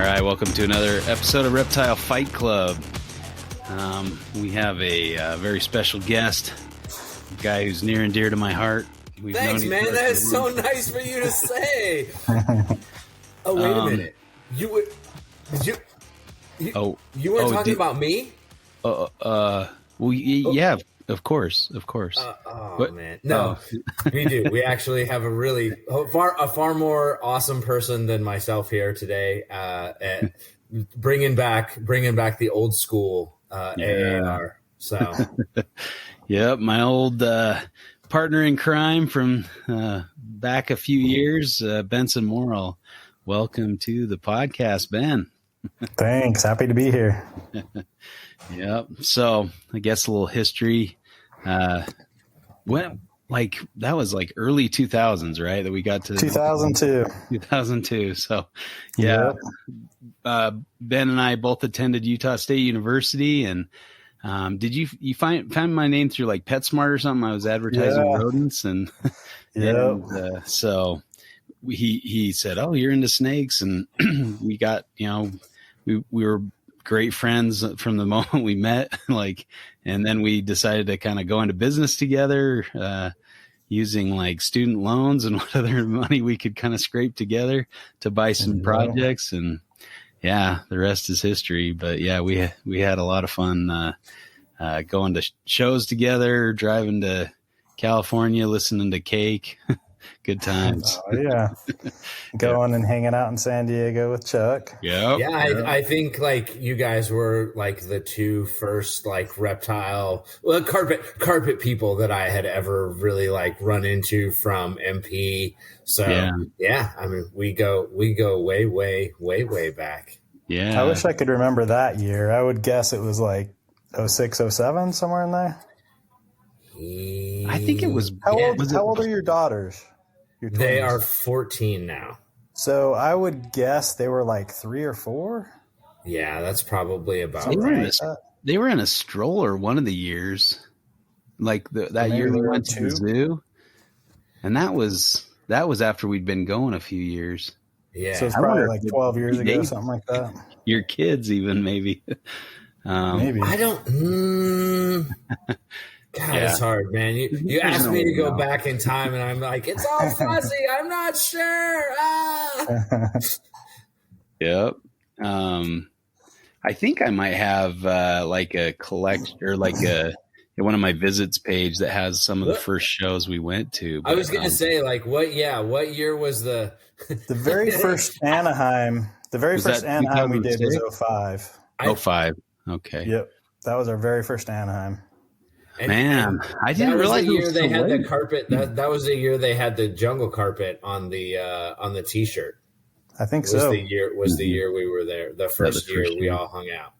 right, welcome to another episode of Reptile Fight Club. We have a very special guest, a guy who's near and dear to my heart. Thanks, man. That is so nice for you to say. Oh, wait a minute. You weren't talking about me? Yeah, of course. Man, no, we do. We actually have a far more awesome person than myself here today. At bringing back the old school AAR. So, yep, my old partner in crime from back a few years, Benson Morrill. Welcome to the podcast, Ben. Thanks. Happy to be here. Yep. So I guess a little history. That was like early 2000s, right? That we got to 2002. 2002. So yeah, yep. Ben and I both attended Utah State University, and did you find my name through like PetSmart or something? I was advertising rodents, and so he said, "Oh, you're into snakes," and we got we were great friends from the moment we met, and then we decided to kind of go into business together, using like student loans and what other money we could kind of scrape together to buy some projects. And yeah, the rest is history. But yeah, we had a lot of fun, going to shows together, driving to California, listening to Cake. Good times. Oh, yeah. Going and hanging out in San Diego with Chuck. Yep. Yeah, I think like you guys were like the two first like reptile, carpet people that I had ever really like run into from MP. So yeah, I mean we go way back. Yeah. I wish I could remember that year. I would guess it was like 06, 07, somewhere in there. I think it was. How old are your daughters? They are 14 now. So I would guess they were like 3 or 4. Yeah, that's probably about right. They were in a stroller one of the years, like that year we went to the zoo, and that was after we'd been going a few years. Yeah, so it's probably like 12 years ago, something like that. Your kids, even maybe. Maybe I don't. God, it's hard, man. You asked me to go back in time, and I'm like, it's all fuzzy. I'm not sure. Yep. I think I might have like a collection or like one of my visits page that has some of the first shows we went to. But, I was gonna say like what year was the very first Anaheim? The very first Anaheim we did was 05. 05. Okay. Yep, that was our very first Anaheim. Man, I didn't realize the year they had the carpet. That was the year they had the jungle carpet on the T-shirt. I think so. Was the year we were there. The first year we all hung out.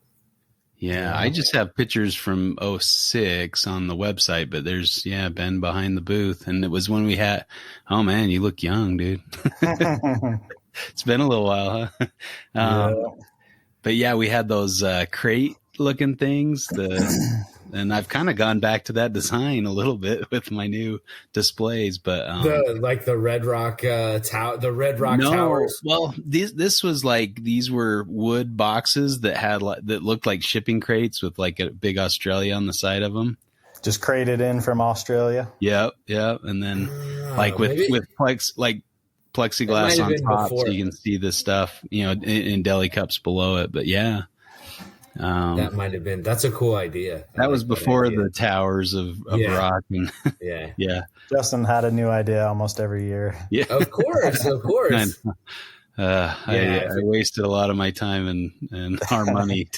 Yeah, I just have pictures from 06 on the website, but there's Ben behind the booth, and it was when we had. Oh man, you look young, dude. It's been a little while, huh? But yeah, we had those crate looking things. And I've kind of gone back to that design a little bit with my new displays, but the Red Rock towers. Well, this was like these were wood boxes that looked like shipping crates with like a big Australia on the side of them. Just crated in from Australia. Yep, and then with plexiglass on top, so you can see the stuff, in deli cups below it. But yeah. That might have been. That's a cool idea. That was before the towers of rock. And yeah. Justin had a new idea almost every year. Yeah, of course. I wasted a lot of my time and our money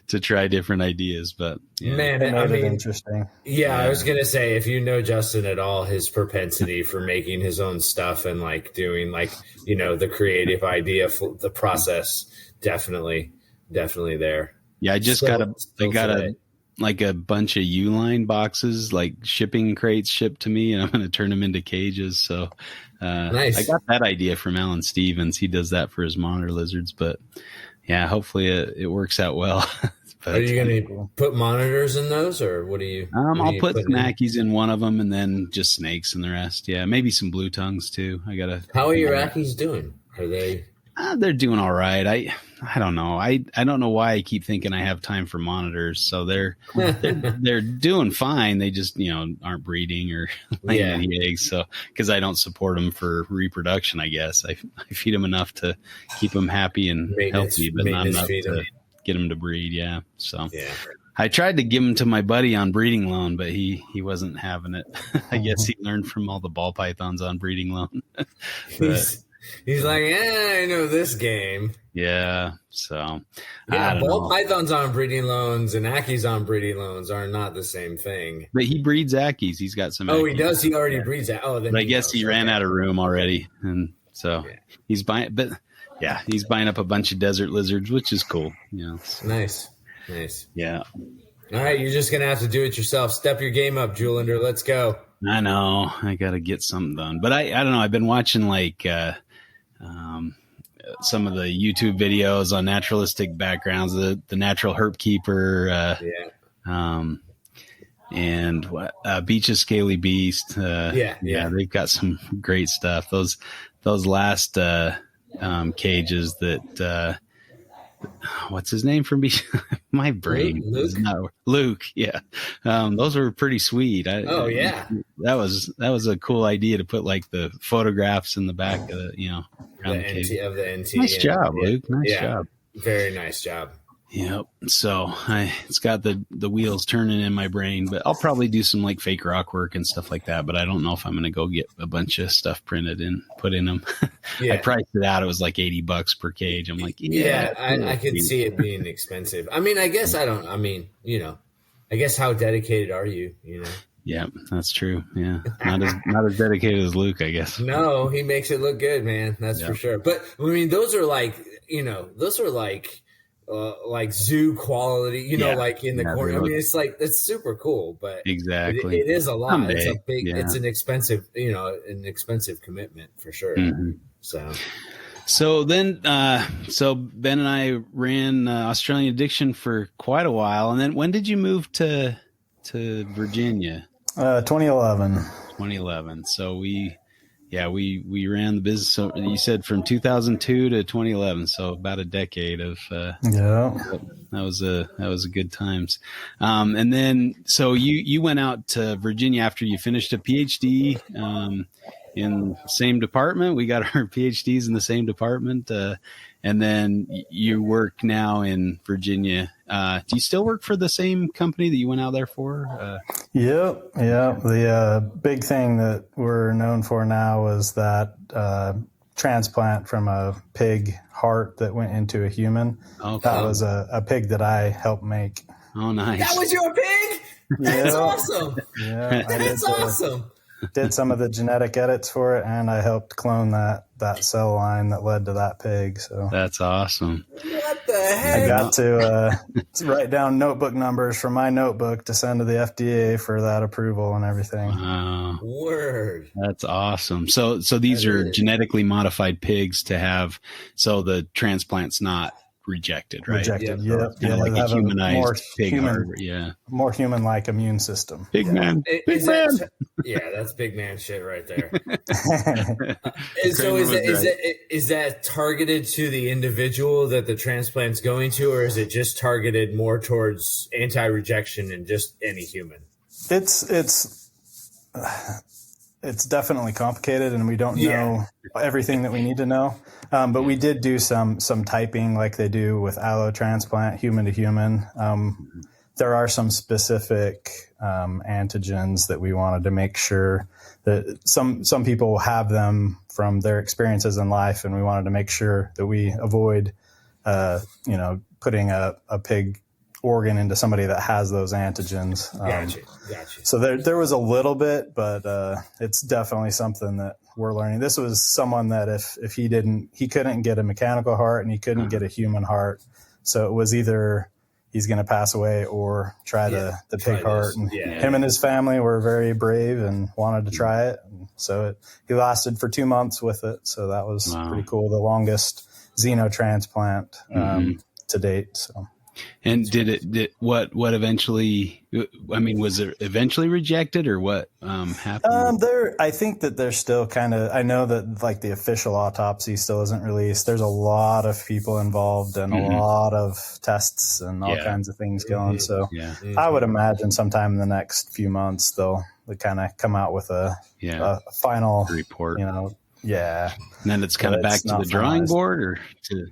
to try different ideas, but man, I mean, interesting. Yeah, I was gonna say, if you know Justin at all, his propensity for making his own stuff and like doing the creative idea, the process, definitely there. Yeah, I just got a bunch of Uline boxes, like shipping crates shipped to me, and I'm going to turn them into cages. So nice. I got that idea from Alan Stevens. He does that for his monitor lizards, but yeah, hopefully it works out well. But, are you going to put monitors in those, or what do you? I'll put snackies in one of them, and then just snakes in the rest. Yeah, maybe some blue tongues too. How are your Ackies doing? Are they? They're doing all right. I don't know. I don't know why I keep thinking I have time for monitors. So they're doing fine. They just, aren't breeding or laying any eggs. So, cause I don't support them for reproduction, I guess. I feed them enough to keep them happy and healthy, but not enough to get them to breed. Yeah. So I tried to give them to my buddy on breeding loan, but he wasn't having it. I guess he learned from all the ball pythons on breeding loan. He's like, I know this game. Yeah. So, ball pythons on breeding loans and Ackies on breeding loans are not the same thing. But he breeds Ackies. He's got some. Oh, Ackies. He does. He already breeds that. Oh, then but I guess he ran out of room already, and so he's buying. But he's buying up a bunch of desert lizards, which is cool. So. Nice. Yeah. All right, you're just gonna have to do it yourself. Step your game up, Julender. Let's go. I know. I got to get something done, but I don't know. I've been watching some of the YouTube videos on naturalistic backgrounds, the natural herp keeper, and Beach's Scaly Beast. They've got some great stuff. Those last cages that what's his name from Beach? My brain is not Luke. Yeah, those were pretty sweet. That was a cool idea to put like the photographs in the back of the the NT. Nice job, Luke. Nice job. Very nice job. Yep. So it's got the wheels turning in my brain, but I'll probably do some like fake rock work and stuff like that. But I don't know if I'm going to go get a bunch of stuff printed and put in them. I priced it out. It was like $80 per cage. I'm like, I could see it being expensive. I mean, I guess I guess how dedicated are you? Yeah, that's true. Yeah. Not as dedicated as Luke, I guess. No, he makes it look good, man. That's for sure. But I mean, those are like zoo quality, like in the corner. I mean, it's like, that's super cool, but exactly, it is a lot. Someday. It's a big, it's an expensive, an expensive commitment for sure. Mm-hmm. So then, Ben and I ran Australian Addiction for quite a while. And then when did you move to Virginia? 2011. 2011. So we ran the business. So you said from 2002 to 2011. So about a decade of, that was a good times. And then, so you went out to Virginia after you finished a PhD, in the same department. We got our PhDs in the same department. And then you work now in Virginia. Do you still work for the same company that you went out there for? Yep. The big thing that we're known for now was that transplant from a pig heart that went into a human. Okay. That was a pig that I helped make. Oh, nice. That was your pig? That's awesome. Yeah, that's awesome. Did some of the genetic edits for it, and I helped clone that cell line that led to that pig. So that's awesome. What the heck? I got to write down notebook numbers from my notebook to send to the FDA for that approval and everything. Wow. Word. That's awesome. So these are genetically modified pigs to have, so the transplant's not rejected, right? Rejected, yeah. Like a humanized pig heart. More human-like immune system. Big man. That's big man shit right there. So is that targeted to the individual that the transplant's going to, or is it just targeted more towards anti-rejection and just any human? It's definitely complicated, and we don't know everything that we need to know. But we did do some typing like they do with allotransplant, human to human. There are some specific antigens that we wanted to make sure that some people have them from their experiences in life, and we wanted to make sure that we avoid, putting a pig organ into somebody that has those antigens. Gotcha. So there was a little bit, but it's definitely something that we're learning. This was someone that if he couldn't get a mechanical heart and he couldn't get a human heart. So it was either he's going to pass away or try the pig heart. And him and his family were very brave and wanted to try it. And so he lasted for 2 months with it. So that was pretty cool. The longest xenotransplant to date. So. And what eventually, I mean, was it eventually rejected or what happened? I think that they're still kind of, I know that like the official autopsy still isn't released. There's a lot of people involved and a lot of tests and all kinds of things going. So I would imagine sometime in the next few months, they'll kind of come out with a final report, And then it's kind of back to the drawing board or to...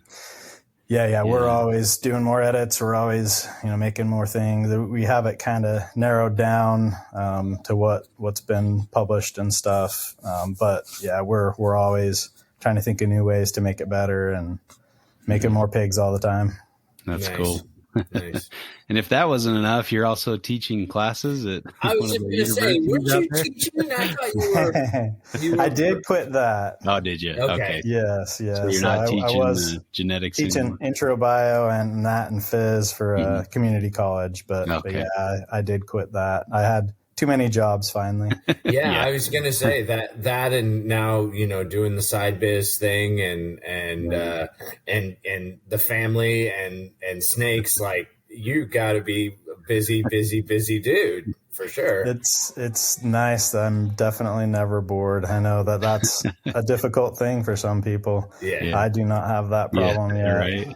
Yeah, we're always doing more edits. We're always, making more things. We have it kind of narrowed down to what's been published and stuff. But yeah, we're always trying to think of new ways to make it better and making more pigs all the time. That's nice. Cool. Nice. And if that wasn't enough, you're also teaching classes at I was just going to say, weren't you teaching? I thought you were. I did quit that. Oh, did you? Okay. Yes. So you're not teaching I was genetics teaching anymore. intro bio and that and phys for a community college, but I did quit that. I had too many jobs finally. Yeah, I was going to say that and now, doing the side biz thing and the family and snakes, like you got to be a busy dude for sure. It's nice. I'm definitely never bored. I know that's a difficult thing for some people. Yeah. I do not have that problem yet. Right.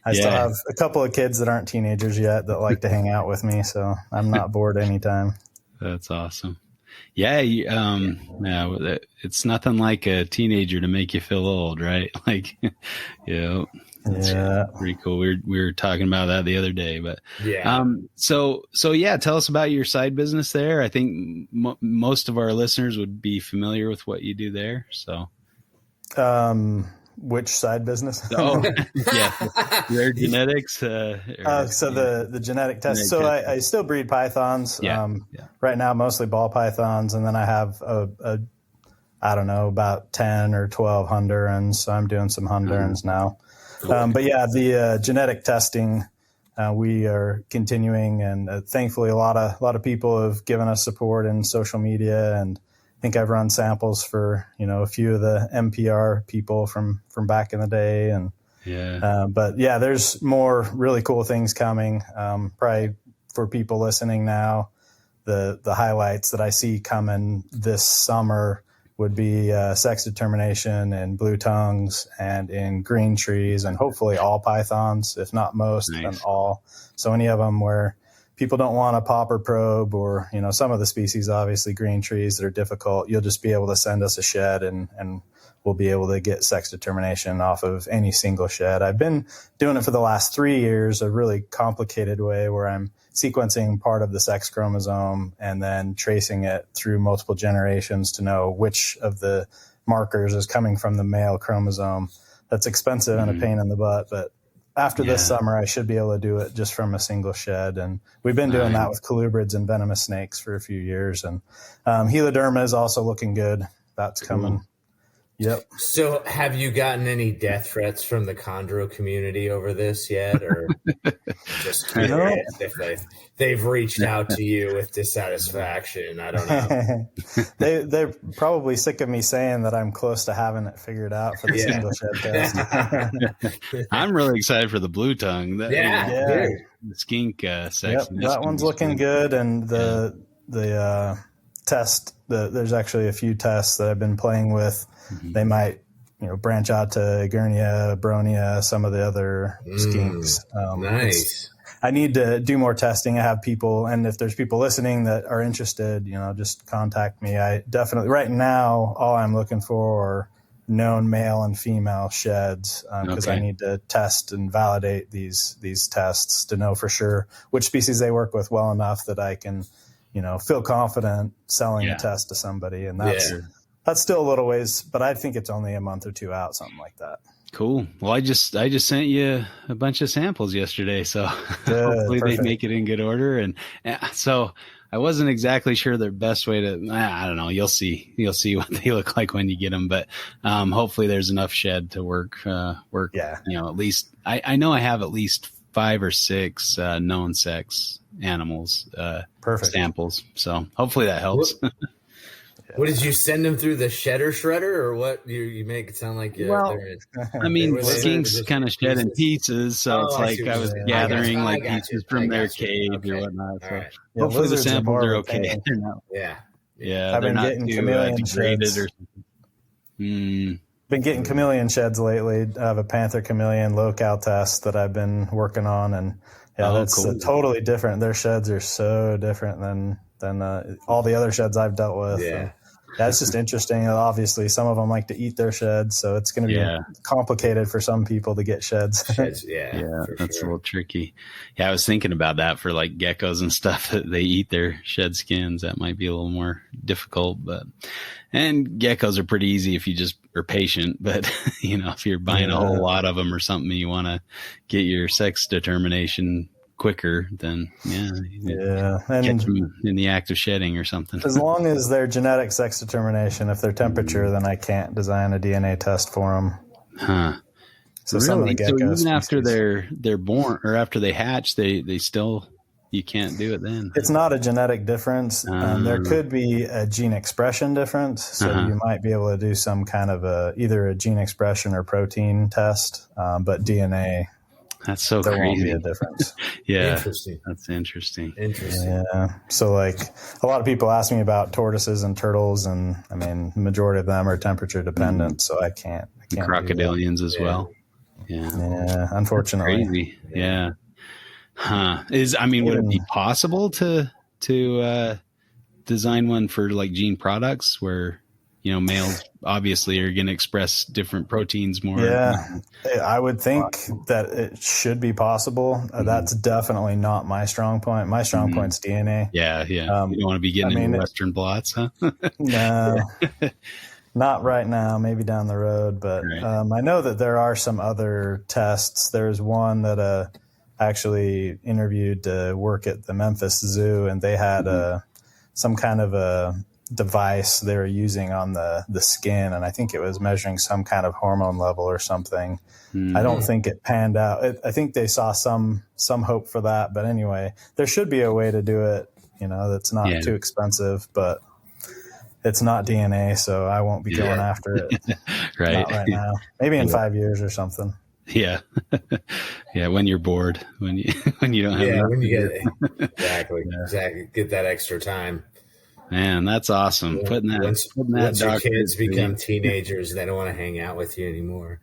I still have a couple of kids that aren't teenagers yet that like to hang out with me, so I'm not bored anytime. That's awesome. Yeah, it's nothing like a teenager to make you feel old, right? Like, pretty cool. We were talking about that the other day, but so tell us about your side business there. I think most of our listeners would be familiar with what you do there. So, which side business? Rare genetics. So the genetic test. So I still breed pythons. Right now, mostly ball pythons, and then I have I don't know, about 10 or 12 Hondurans. So I'm doing some Hondurans now. But the genetic testing, we are continuing, and thankfully a lot of people have given us support in social media, and I think I've run samples for, a few of the MPR people from back in the day. And, there's more really cool things coming. Probably for people listening now, the highlights that I see coming this summer would be sex determination in blue tongues and in green trees, and hopefully all pythons, if not most, then all. So any of them where people don't want a popper probe, or, some of the species, obviously green trees that are difficult, you'll just be able to send us a shed and we'll be able to get sex determination off of any single shed. I've been doing it for the last 3 years, a really complicated way where I'm sequencing part of the sex chromosome and then tracing it through multiple generations to know which of the markers is coming from the male chromosome. That's expensive and a pain in the butt, but after this summer, I should be able to do it just from a single shed. And we've been doing that with colubrids and venomous snakes for a few years. And Heloderma is also looking good. That's coming. Yep. So have you gotten any death threats from the chondro community over this yet? Or just curious if they've reached out to you with dissatisfaction? I don't know. They're probably sick of me saying that I'm close to having it figured out for the single shed test. I'm really excited for the blue tongue. The skink sex. Yep, that one's looking good. And the test, there's actually a few tests that I've been playing with. They might, branch out to Gurnia, Bronia, some of the other skinks. Nice. I need to do more testing. I have people, and if there's people listening that are interested, just contact me. I definitely, right now, all I'm looking for are known male and female sheds, because I need to test and validate these tests to know for sure which species they work with well enough that I can, feel confident selling a test to somebody. And that's still a little ways, but I think it's only a month or two out, something like that. Cool. Well, I just sent you a bunch of samples yesterday, so hopefully they make it in good order. And so I wasn't exactly sure the best way to. I don't know. You'll see what they look like when you get them, but hopefully there's enough shed to work. Yeah. At least I know I have at least 5 or 6 known sex animals samples. So hopefully that helps. What did you send them through the shredder, or what? You make it sound like I mean, skinks kind of shed in pieces, so it's like I was gathering like pieces from their cage or whatnot. So hopefully the samples are okay. Yeah, I've been getting chameleon sheds or something. Been getting chameleon sheds lately. I have a panther chameleon locale test that I've been working on, and that's cool. Totally different. Their sheds are so different than all the other sheds I've dealt with. Yeah. It's just interesting. Obviously, some of them like to eat their sheds, so it's going to be complicated for some people to get sheds. That's a little tricky. Yeah, I was thinking about that for like geckos and stuff that they eat their shed skins. That might be a little more difficult, and geckos are pretty easy if you just are patient. But if you're buying a whole lot of them or something, you want to get your sex determination quicker, then and catch them in the act of shedding or something. As long as they're genetic sex determination, if they're temperature, then I can't design a DNA test for them. So really? Some of the geckos, so even after they're born or after they hatch, they still, you can't do it then. It's not a genetic difference. There could be a gene expression difference, so you might be able to do some kind of either a gene expression or protein test, but DNA. That's so there crazy. Won't be a difference. Interesting. That's interesting. Yeah. So like a lot of people ask me about tortoises and turtles, and I mean, the majority of them are temperature dependent. So I can't crocodilians as well. Yeah. Unfortunately. Crazy. Yeah. Would it be possible to design one for like gene products where, males obviously are going to express different proteins more? Yeah, I would think that it should be possible. That's definitely not my strong point. My strong point's DNA. Yeah. You don't want to be getting into Western blots, huh? No, not right now. Maybe down the road. But I know that there are some other tests. There's one that actually interviewed to work at the Memphis Zoo, and they had some kind of a device they were using on the skin, and I think it was measuring some kind of hormone level or something. I don't think it panned out. I think they saw some hope for that, but anyway, there should be a way to do it, that's not too expensive, but it's not DNA, so I won't be going after it. Not right now. Maybe in 5 years or something. Yeah. When you're bored, when you don't have when you get exactly get that extra time. Man, that's awesome. Once your kids become teenagers, they don't want to hang out with you anymore.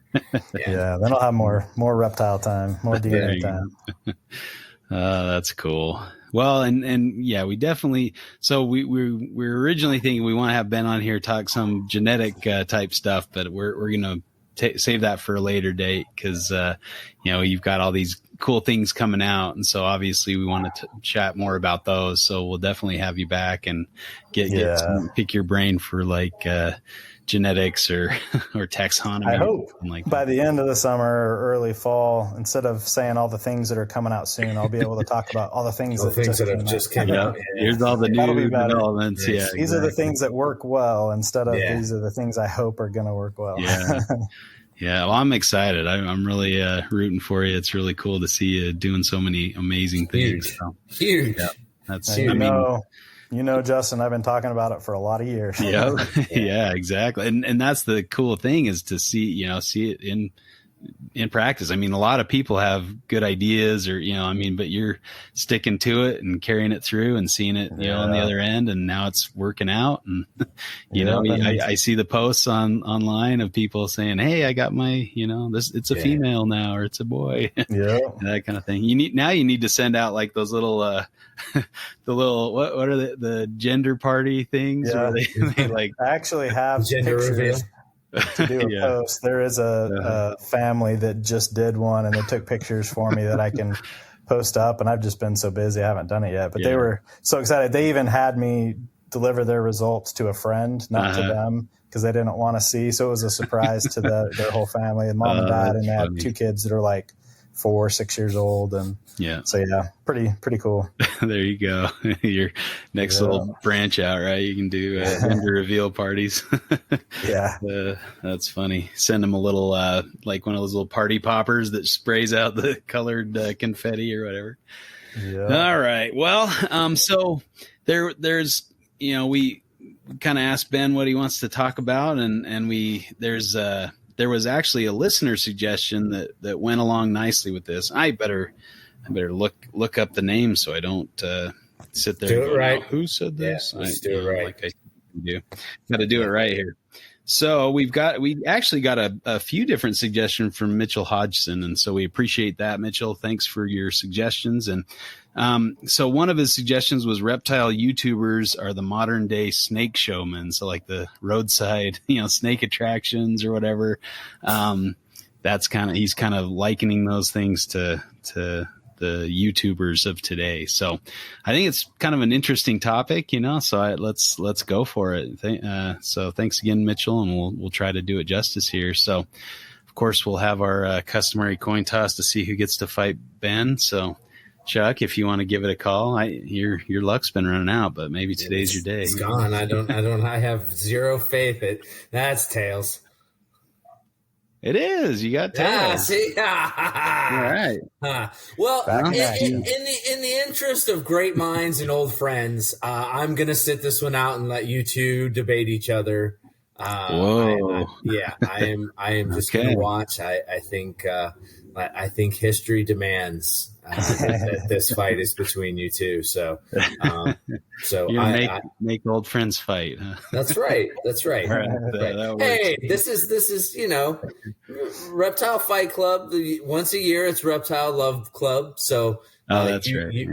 Then I'll have more reptile time, more DNA time. That's cool. Well, and we definitely. So we were originally thinking we want to have Ben on here talk some genetic type stuff, but we're gonna save that for a later date because you've got all these cool things coming out, and so obviously we want to chat more about those. So we'll definitely have you back and pick your brain for like genetics or taxonomy. I hope by the end of the summer or early fall, instead of saying all the things that are coming out soon, I'll be able to talk about all the things that have just come out. Here's all the new developments. These are the things that work well instead of these are the things I hope are going to work well. Yeah, well, I'm excited. I'm really rooting for you. It's really cool to see you doing so many amazing things. Huge. Yeah, that's Justin, I've been talking about it for a lot of years. Yeah, exactly. And that's the cool thing is to see it in practice. I mean, a lot of people have good ideas but you're sticking to it and carrying it through and seeing it, on the other end, and now it's working out. And, I see the posts online of people saying, hey, I got my, it's a female now, or it's a boy, that kind of thing. You need to send out like those little, the little, what are the gender party things? Where they like I actually have gender reveal. To do a post. There is a family that just did one, and they took pictures for me that I can post up, and I've just been so busy I haven't done it yet, but they were so excited. They even had me deliver their results to a friend, not to them, because they didn't want to see, so it was a surprise to their whole family, and mom and dad, and they had 2 kids that are like 4 or 6 years old, and pretty cool. There you go. Your next little branch out, right? You can do gender reveal parties. That's funny. Send them a little like one of those little party poppers that sprays out the colored confetti or whatever. All right. Well, so there's we kind of asked Ben what he wants to talk about, and there was actually a listener suggestion that went along nicely with this. I better look up the name so I don't sit there. Do it right. Who said this? Yeah, let's do it right. Like I do. Got to do it right here. So we actually got a few different suggestions from Mitchell Hodgson, and so we appreciate that, Mitchell. Thanks for your suggestions. And so one of his suggestions was reptile YouTubers are the modern day snake showmen. So like the roadside, snake attractions or whatever. That's he's kind of likening those things to the YouTubers of today. So I think it's kind of an interesting topic, so let's go for it. So thanks again, Mitchell, and we'll try to do it justice here. So of course we'll have our customary coin toss to see who gets to fight Ben. So Chuck, if you want to give it a call, your luck's been running out, but maybe today's your day. It's gone. I have zero faith. That's tails. It is. You got tails. See? All right. Well, in the interest of great minds and old friends, I'm going to sit this one out and let you two debate each other. Whoa. I am just going to watch. I think history demands that this fight is between you two. So make old friends fight. Huh? That's right. Right. Hey, this is Reptile Fight Club. Once a year, it's Reptile Love Club. So that's right.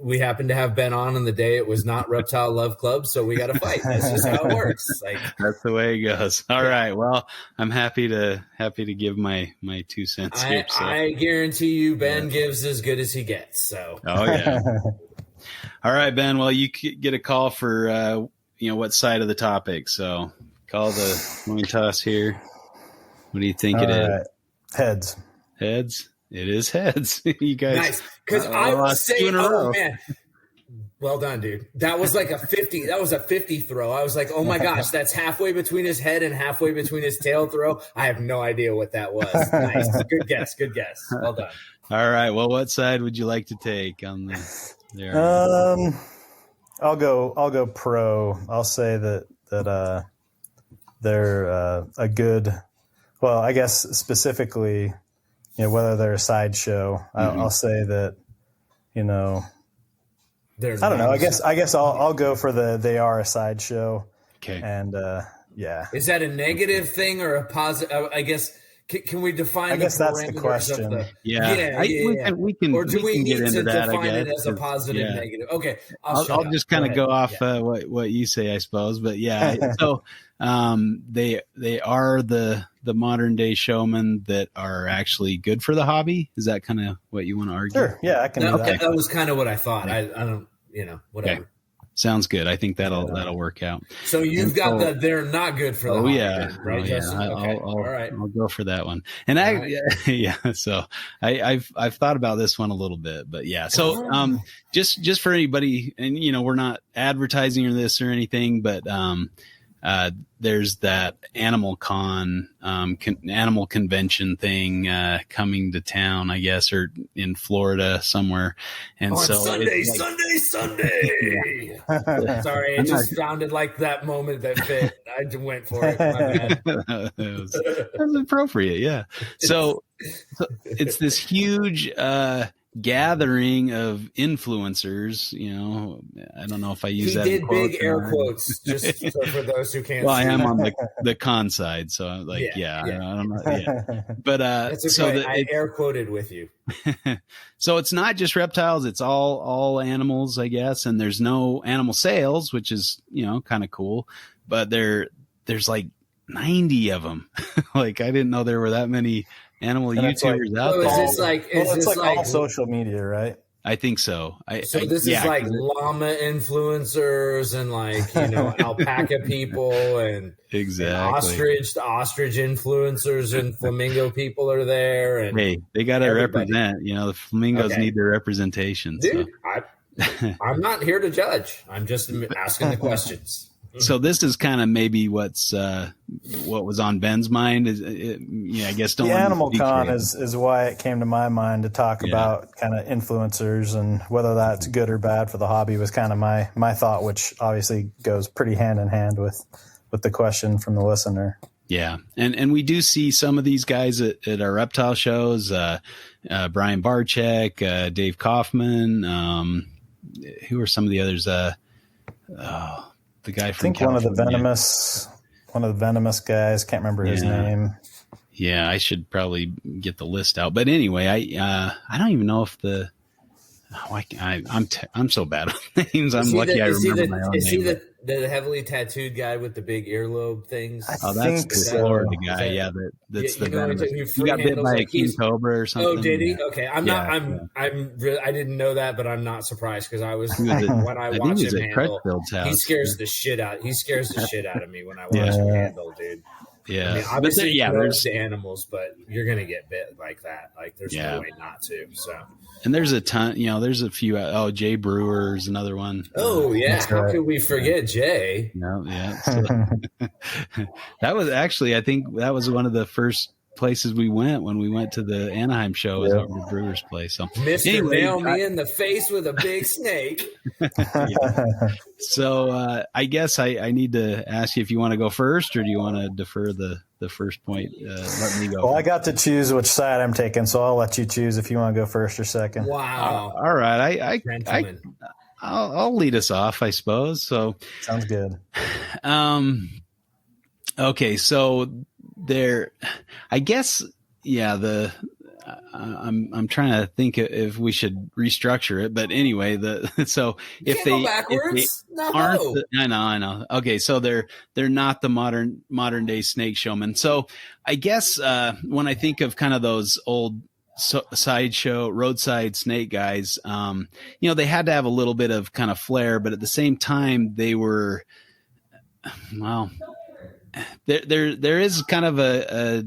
We happened to have Ben on the day it was not Reptile Love Club, so we got to fight. That's just how it works. That's the way it goes. All right. Well, I'm happy to give my 2 cents here. So. I guarantee you, Ben gives as good as he gets. So. Oh yeah. All right, Ben. Well, you get a call for what side of the topic. So call the coin toss here. What do you think it is? Heads. Heads. It is heads. You guys. Nice. Because I was saying, man. Well done, dude. That was like a 50. That was a 50 throw. I was like, oh my gosh, that's halfway between his head and halfway between his tail throw. I have no idea what that was. Nice. Good guess. Well done. All right. Well, what side would you like to take on this? I'll go pro. I'll say that they're a good. Well, I guess specifically, whether they're a sideshow. I'll say that, I don't know. I guess I'll go for they are a sideshow. Okay. And yeah. Is that a negative thing or a positive? I guess. Can we define? I guess that's the question. We can. Or do we need get into to that, define it as a positive, negative? Okay, I'll just kind of go off what you say, I suppose. But yeah, so they are the modern day showmen that are actually good for the hobby. Is that kind of what you want to argue? Sure. Yeah, I can. Okay, that was kind of what I thought. I don't, whatever. Okay. Sounds good. I think that'll work out. So you've got they're not good for the hobby, right, Justin? Okay. All right. I'll go for that one. And so I've thought about this one a little bit, but yeah. So just for anybody, and we're not advertising or this or anything, but there's that animal animal convention thing coming to town, I guess, or in Florida somewhere. And so Sunday. Sorry, it just sounded like that moment that fit. I went for it. My bad. That was appropriate, yeah. So it's this huge gathering of influencers. I don't know if I use that. He did big air quotes, just for those who can't. Well, I am on the con side, so I'm like, I don't know. Yeah. But that's okay. I air quoted with you. So it's not just reptiles; it's all animals, I guess. And there's no animal sales, which is kind of cool. But there's like 90 of them. Like I didn't know there were that many animal YouTubers out there. It's like all social media, right? I think so. This is like llama influencers and alpaca people and exactly and ostrich influencers and flamingo people are there. And hey, they got to represent. The flamingos need their representation. Dude, I'm not here to judge. I'm just asking the questions. So this is kind of maybe what was on Ben's mind is, I guess the Animal Con is why it came to my mind to talk about kind of influencers and whether that's good or bad for the hobby was kind of my thought, which obviously goes pretty hand in hand with the question from the listener. Yeah. And we do see some of these guys at our reptile shows, Brian Barczyk, Dave Kaufman. Who are some of the others? The guy from California. one of the venomous guys. Can't remember his name. Yeah. I should probably get the list out, but anyway, I don't even know if I'm so bad with names. I'm lucky I remember my own name. Is he the heavily tattooed guy with the big earlobe things? That's the Florida guy. Yeah, that's the venomous. He got bit by a king cobra or something. Oh, did he? Okay, I didn't know that, but I'm not surprised because when I watch him handle, he scares the shit out of me when I watch him handle, dude. Yeah, I mean, obviously, there's the animals, but you're gonna get bit like that. Like, there's no way not to. So, and there's a ton. There's a few. Jay Brewer's another one. Oh yeah, how could we forget Jay? No, yeah. So, that was actually, I think that was one of the first places we went when we went to the Anaheim show. Was over to Brewer's place. So, Mr. Nail me in the face with a big snake. So I guess I need to ask you if you want to go first, or do you want to defer the first point? Let me go. Well, I got to choose which side I'm taking, so I'll let you choose if you want to go first or second. Wow. All right. I'll lead us off, I suppose. So sounds good. Okay, so there, I guess, I'm trying to think if we should restructure it, but anyway, if they aren't, I know. Okay, so they're not the modern day snake showmen. So I guess when I think of kind of those old sideshow roadside snake guys, they had to have a little bit of kind of flair, but at the same time they were, well, there is kind of a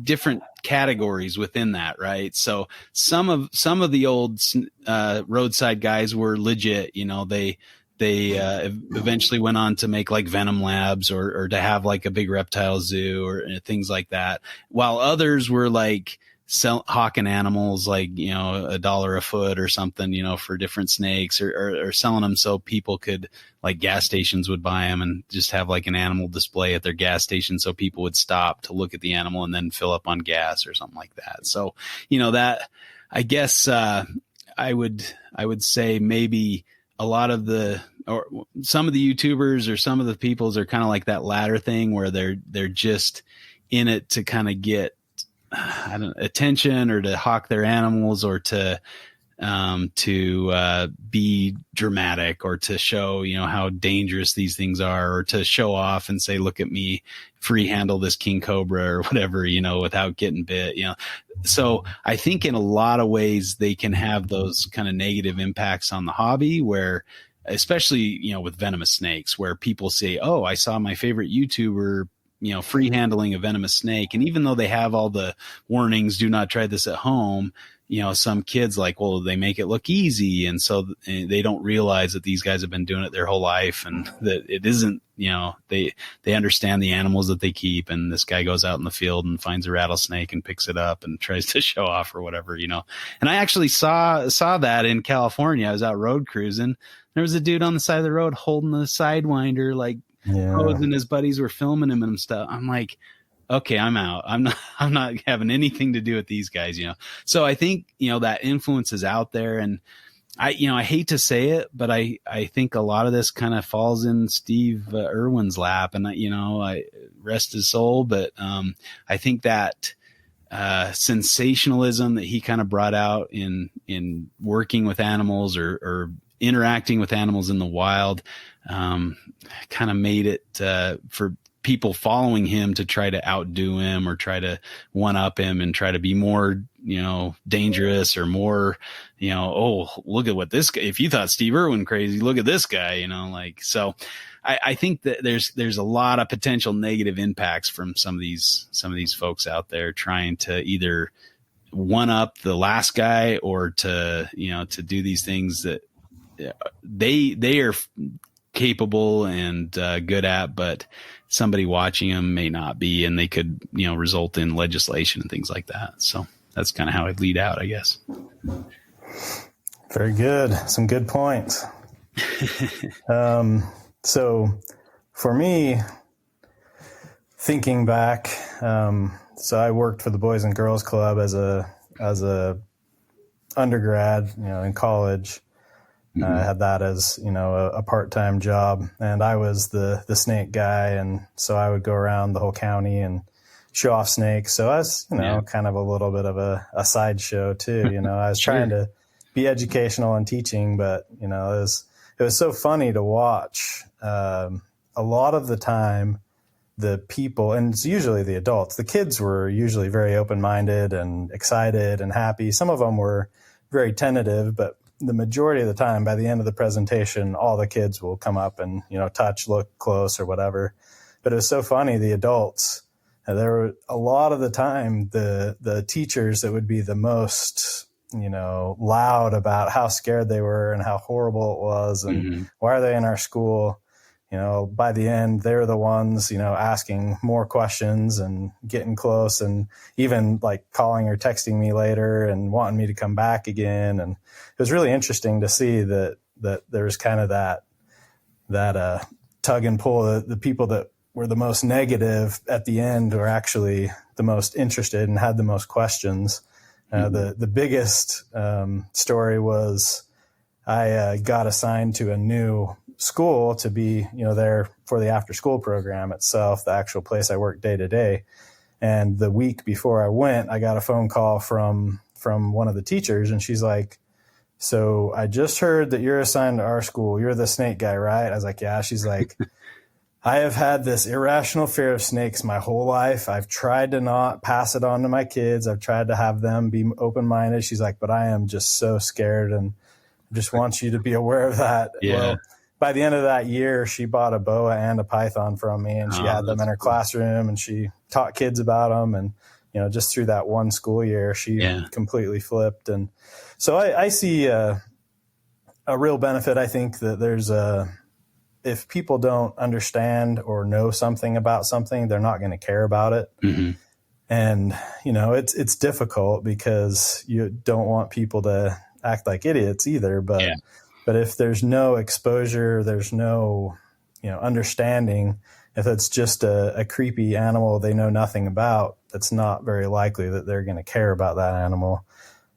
different categories within that, right? So some of the old roadside guys were legit. They eventually went on to make like Venom Labs or to have like a big reptile zoo or things like that, while others were like hawking animals like $1 a foot or something, for different snakes, or selling them so people could, like, gas stations would buy them and just have like an animal display at their gas station so people would stop to look at the animal and then fill up on gas or something like that. So that, I guess, I would say maybe a lot of or some of the YouTubers or some of the peoples are kind of like that latter thing where they're just in it to kind of get attention or to hawk their animals or to be dramatic or to show, how dangerous these things are, or to show off and say, look at me free handle this king cobra or whatever, without getting bit, So I think in a lot of ways they can have those kind of negative impacts on the hobby where, especially, with venomous snakes, where people say, oh, I saw my favorite YouTuber free handling a venomous snake. And even though they have all the warnings, do not try this at home, some kids they make it look easy. And so they don't realize that these guys have been doing it their whole life and that it isn't, they understand the animals that they keep. And this guy goes out in the field and finds a rattlesnake and picks it up and tries to show off or whatever, And I actually saw that in California. I was out road cruising. There was a dude on the side of the road holding the Sidewinder, and his buddies were filming him and stuff. I'm like, okay, I'm out. I'm not having anything to do with these guys, So I think, that influence is out there, and I hate to say it, but I think a lot of this kind of falls in Steve Irwin's lap, and I rest his soul. But I think that sensationalism that he kind of brought out in working with animals or interacting with animals in the wild, kind of made it for people following him to try to outdo him or try to one up him and try to be more, dangerous or more, oh, look at what this guy, if you thought Steve Irwin crazy, look at this guy, so I think that there's a lot of potential negative impacts from some of these folks out there trying to either one up the last guy or to do these things that they are capable and good at, but somebody watching them may not be, and they could, result in legislation and things like that. So that's kind of how I'd lead out, I guess. Very good. Some good points. So for me, thinking back, so I worked for the Boys and Girls Club as a undergrad, in college. I had that as, a part-time job, and I was the snake guy. And so I would go around the whole county and show off snakes. So I was, kind of a little bit of a sideshow too. I was trying to be educational and teaching, but, it was so funny to watch. A lot of the time, the people, and it's usually the adults, the kids were usually very open-minded and excited and happy. Some of them were very tentative, but the majority of the time, by the end of the presentation, all the kids will come up and, touch, look close or whatever. But it was so funny, the adults, there were a lot of the time, the teachers that would be the most, loud about how scared they were and how horrible it was and why are they in our school? By the end, they're the ones, asking more questions and getting close and even like calling or texting me later and wanting me to come back again. And it was really interesting to see that there was kind of that tug and pull. The people that were the most negative at the end were actually the most interested and had the most questions. The biggest story was I got assigned to a new school to be, there for the after school program itself, the actual place I work day to day. And the week before I went, I got a phone call from one of the teachers, and she's like, "So I just heard that you're assigned to our school. You're the snake guy, right?" I was like, "Yeah." She's like, "I have had this irrational fear of snakes my whole life. I've tried to not pass it on to my kids. I've tried to have them be open-minded." She's like, "But I am just so scared, and I just want you to be aware of that." Yeah. Well, by the end of that year, she bought a boa and a python from me, and she had them in her classroom, and she taught kids about them. And, just through that one school year, she completely flipped. And so I see a real benefit. I think that there's if people don't understand or know something about something, they're not going to care about it. Mm-hmm. And, it's difficult because you don't want people to act like idiots either. But if there's no exposure, there's no, understanding, if it's just a creepy animal they know nothing about, it's not very likely that they're going to care about that animal.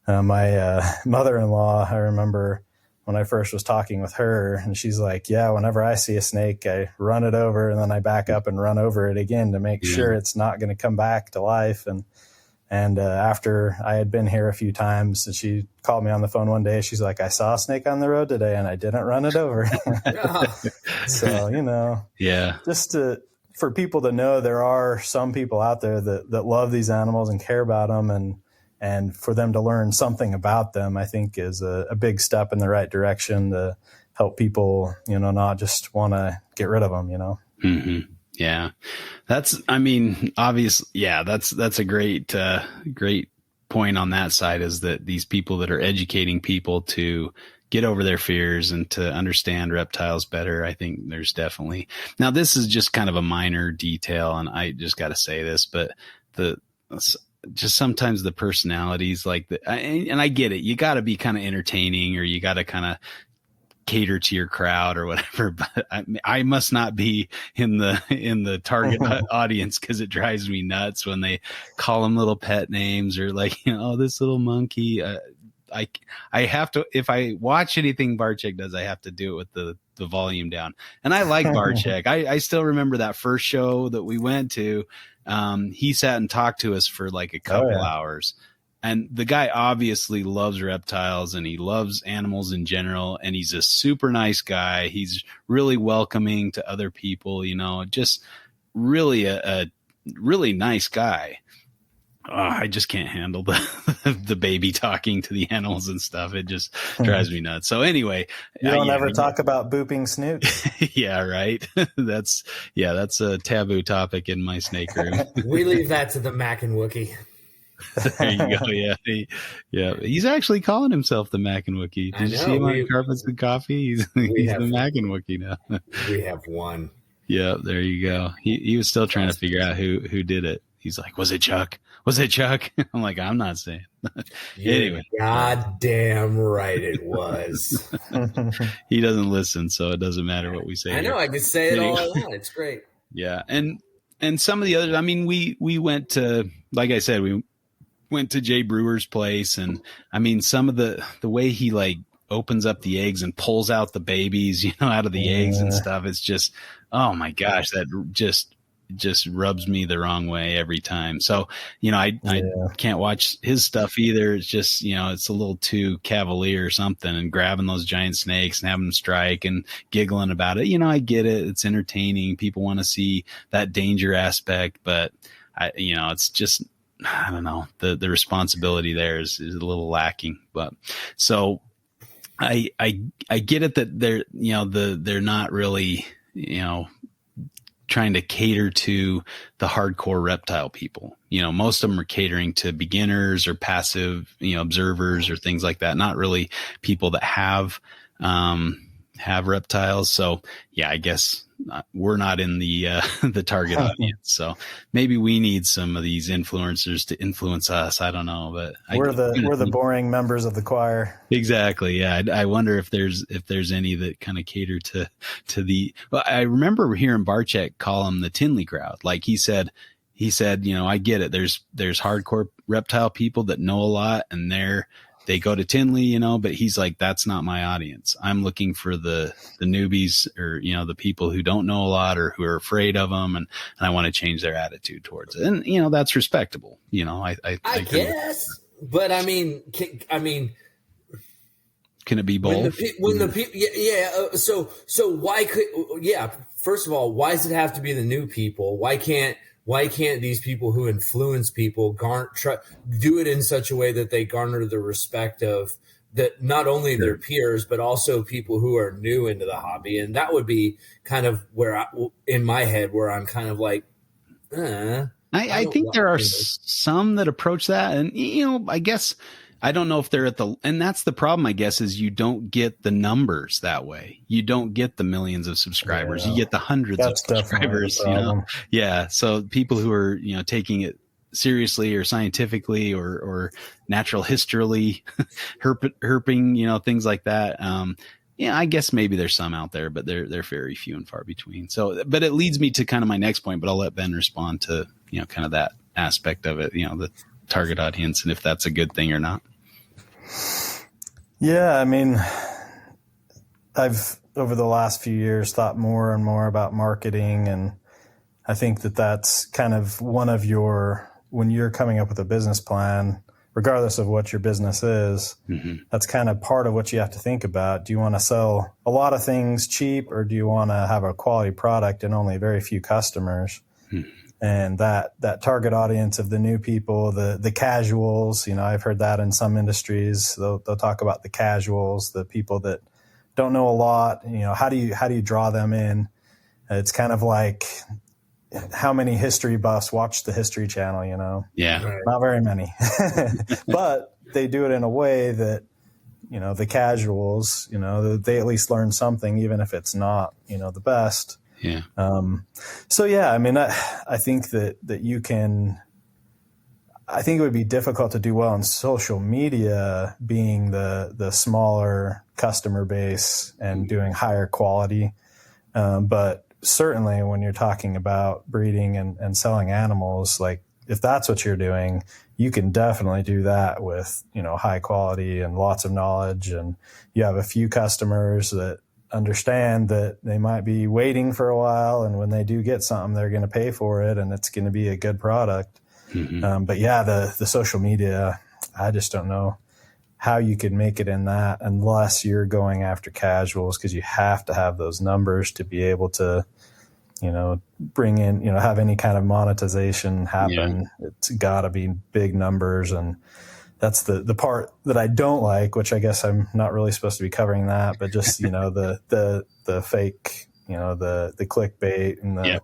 My mother-in-law, I remember when I first was talking with her, and she's like, "Yeah, whenever I see a snake, I run it over, and then I back up and run over it again to make sure it's not going to come back to life." And after I had been here a few times, and she called me on the phone one day, she's like, "I saw a snake on the road today and I didn't run it over." So, just for people to know there are some people out there that love these animals and care about them, and for them to learn something about them, I think is a big step in the right direction to help people, not just want to get rid of them, Mm-hmm. Yeah. Obviously, that's a great point on that side, is that these people that are educating people to get over their fears and to understand reptiles better. I think there's definitely, now this is just kind of a minor detail, and I just got to say this, but just sometimes the personalities and I get it. You got to be kind of entertaining, or you got to kind of cater to your crowd or whatever, but I must not be in the target audience, because it drives me nuts when they call them little pet names, or "Oh, this little monkey." I have to, if I watch anything Barczyk does, I have to do it with the volume down. And I like Barczyk. I still remember that first show that we went to. He sat and talked to us for a couple hours. And the guy obviously loves reptiles, and he loves animals in general. And he's a super nice guy. He's really welcoming to other people, just really a really nice guy. I just can't handle the baby talking to the animals and stuff. It just drives me nuts. So anyway, you don't ever talk about booping snoots. Yeah, right. That's a taboo topic in my snake room. We leave that to the Mac and Wookie. There you go. Yeah. He's actually calling himself the Mackin-Wookie. Did you see him on Carpets and Coffee? He's the Mackin-Wookie now. We have one. Yeah, there you go. He was still trying to figure out who did it. He's like, was it Chuck? Was it Chuck? I'm like, I'm not saying. Anyway. Goddamn right it was. He doesn't listen, so it doesn't matter what we say. I know, I can say it all I want. It's great. Yeah. And some of the others, I mean, we went to, like I said, we went to Jay Brewer's place, and I mean, some of the way he like opens up the eggs and pulls out the babies, out of the eggs and stuff. It's just, oh my gosh, that just rubs me the wrong way every time. So, I can't watch his stuff either. It's just, it's a little too cavalier or something, and grabbing those giant snakes and having them strike and giggling about it. I get it. It's entertaining. People want to see that danger aspect, but it's just, I don't know, the responsibility there is a little lacking. But so I get it that they're not really, trying to cater to the hardcore reptile people. Most of them are catering to beginners or passive, observers or things like that. Not really people that have reptiles. So yeah, I guess we're not in the target audience. So maybe we need some of these influencers to influence us. I don't know, but we're the boring members of the choir. Exactly. Yeah. I wonder if there's any that kind of cater to well, I remember hearing Barchek call them the Tinley crowd. Like he said, I get it. There's hardcore reptile people that know a lot, and they go to Tinley, but he's like, that's not my audience. I'm looking for the newbies, or, the people who don't know a lot or who are afraid of them. And I want to change their attitude towards it. And, that's respectable. I guess, but I mean, can it be both? So why first of all, why does it have to be the new people? Why can't these people who influence people do it in such a way that they garner the respect of that, not only their peers, but also people who are new into the hobby? And that would be kind of where in my head, where I'm kind of like, I think there are some that approach that. And, I guess, I don't know if they're and that's the problem, I guess, is you don't get the numbers that way. You don't get the millions of subscribers. You get the hundreds of subscribers, Yeah. So people who are, taking it seriously or scientifically or natural history, herping, things like that. I guess maybe there's some out there, but they're very few and far between. So, but it leads me to kind of my next point, but I'll let Ben respond to, kind of that aspect of it, the target audience, and if that's a good thing or not. Yeah, I mean, I've over the last few years thought more and more about marketing, and I think that's kind of one of when you're coming up with a business plan, regardless of what your business is, that's kind of part of what you have to think about. Do you want to sell a lot of things cheap, or do you want to have a quality product and only very few customers? And that target audience of the new people, the casuals, I've heard that in some industries, they'll talk about the casuals, the people that don't know a lot. How do you draw them in? It's kind of like, how many history buffs watch the History Channel? Yeah, not very many, but they do it in a way that, the casuals, they at least learn something, even if it's not, the best. Yeah. So yeah, I mean, I think that you can. I think it would be difficult to do well on social media, being the smaller customer base and doing higher quality. But certainly, when you're talking about breeding and selling animals, like if that's what you're doing, you can definitely do that with high quality and lots of knowledge, and you have a few customers that understand that they might be waiting for a while, and when they do get something, they're going to pay for it, and it's going to be a good product. But yeah, the social media, I just don't know how you could make it in that unless you're going after casuals, because you have to have those numbers to be able to, bring in, have any kind of monetization happen. Yeah. It's got to be big numbers, and that's the part that I don't like, which I guess I'm not really supposed to be covering that, but just, the fake, the clickbait and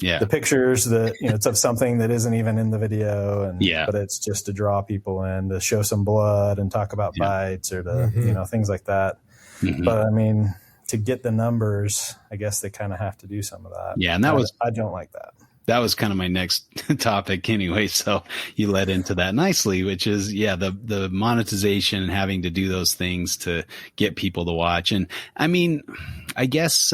the pictures that, it's of something that isn't even in the video, and but it's just to draw people in, to show some blood and talk about bites, or to things like that. But I mean, to get the numbers, I guess they kind of have to do some of that. Yeah, and I don't like that. That was kind of my next topic anyway. So you led into that nicely, which is, the monetization and having to do those things to get people to watch. And I mean, I guess,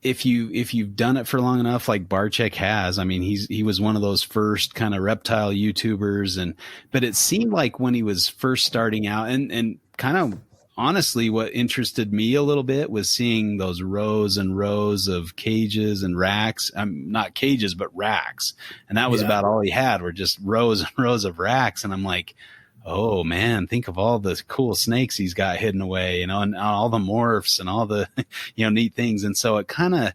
if you've done it for long enough, like Barczyk has, I mean, he was one of those first kind of reptile YouTubers, but it seemed like when he was first starting out, and kind of honestly, what interested me a little bit was seeing those rows and rows of cages and racks. Not cages, but racks. And that was about all he had, were just rows and rows of racks. And I'm like, oh man, think of all the cool snakes he's got hidden away, and all the morphs and all the, neat things. And so it kind of,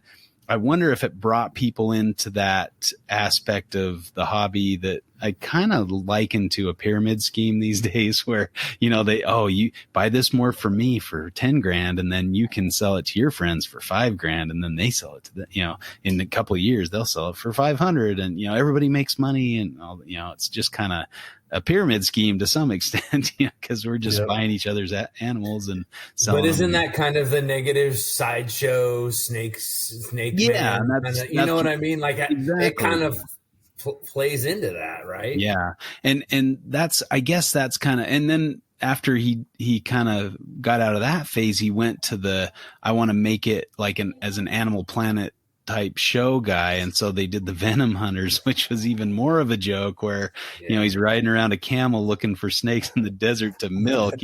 I wonder if it brought people into that aspect of the hobby that I kind of liken to a pyramid scheme these days, where, you buy this morph for me for 10 grand, and then you can sell it to your friends for 5 grand. And then they sell it to in a couple of years, they'll sell it for 500, and, everybody makes money, and all, it's just kind of a pyramid scheme to some extent, because we're just buying each other's animals and selling. But isn't that kind of the negative sideshow snake man? You know what I mean? Like it kind of plays into that, right? Yeah, and that's, I guess that's kind of, and then after he kind of got out of that phase, he went to I want to make it like as an Animal Planet type show guy. And so they did the Venom Hunters, which was even more of a joke, where, he's riding around a camel looking for snakes in the desert to milk.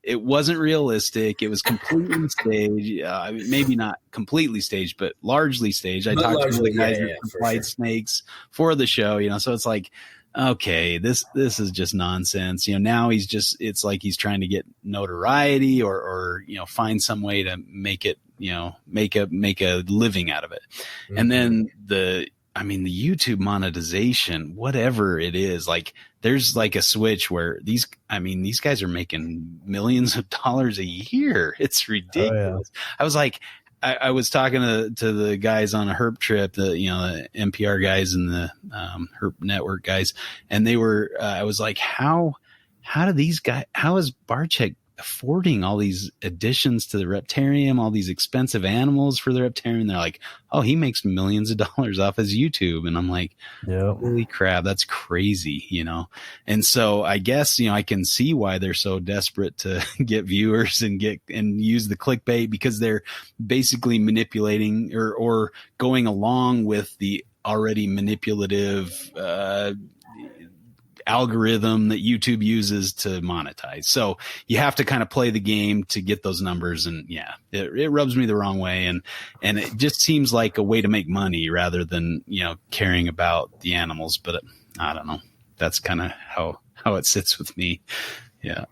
It wasn't realistic. It was completely staged. Maybe not completely staged, but largely staged. I talked to the guys who supplied snakes for the show, so it's like, okay, this is just nonsense. Now it's like he's trying to get notoriety or find some way to make it, make a living out of it. And then the YouTube monetization, whatever it is, like there's like a switch where these guys are making millions of dollars a year. It's ridiculous. I was like, I was talking to the guys on a herp trip, the NPR guys and the Herp Network guys, and they were. I was like, how do these guys? How is Barczyk affording all these additions to the Reptarium, all these expensive animals for the Reptarium? They're like, oh, he makes millions of dollars off his YouTube. And I'm like, holy crap, that's crazy, And so I guess, I can see why they're so desperate to get viewers and use the clickbait, because they're basically manipulating or going along with the already manipulative, algorithm that YouTube uses to monetize. So you have to kind of play the game to get those numbers. And it rubs me the wrong way. And it just seems like a way to make money rather than, caring about the animals. But I don't know. That's kind of how it sits with me. Yeah.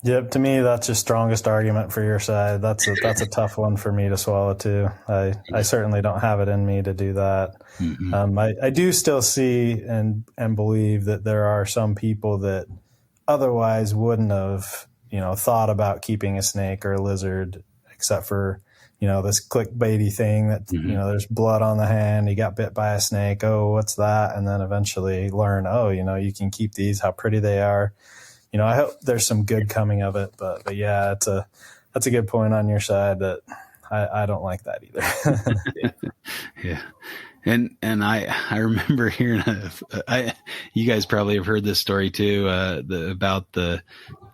Yep. To me, that's your strongest argument for your side. That's a tough one for me to swallow too. I certainly don't have it in me to do that. I do still see and believe that there are some people that otherwise wouldn't have, thought about keeping a snake or a lizard, except for, this clickbaity thing that, there's blood on the hand. He got bit by a snake. Oh, what's that? And then eventually learn, you can keep these, how pretty they are. I hope there's some good coming of it, but yeah, that's a good point on your side that I don't like that either. Yeah. And I remember hearing, you guys probably have heard this story too, about the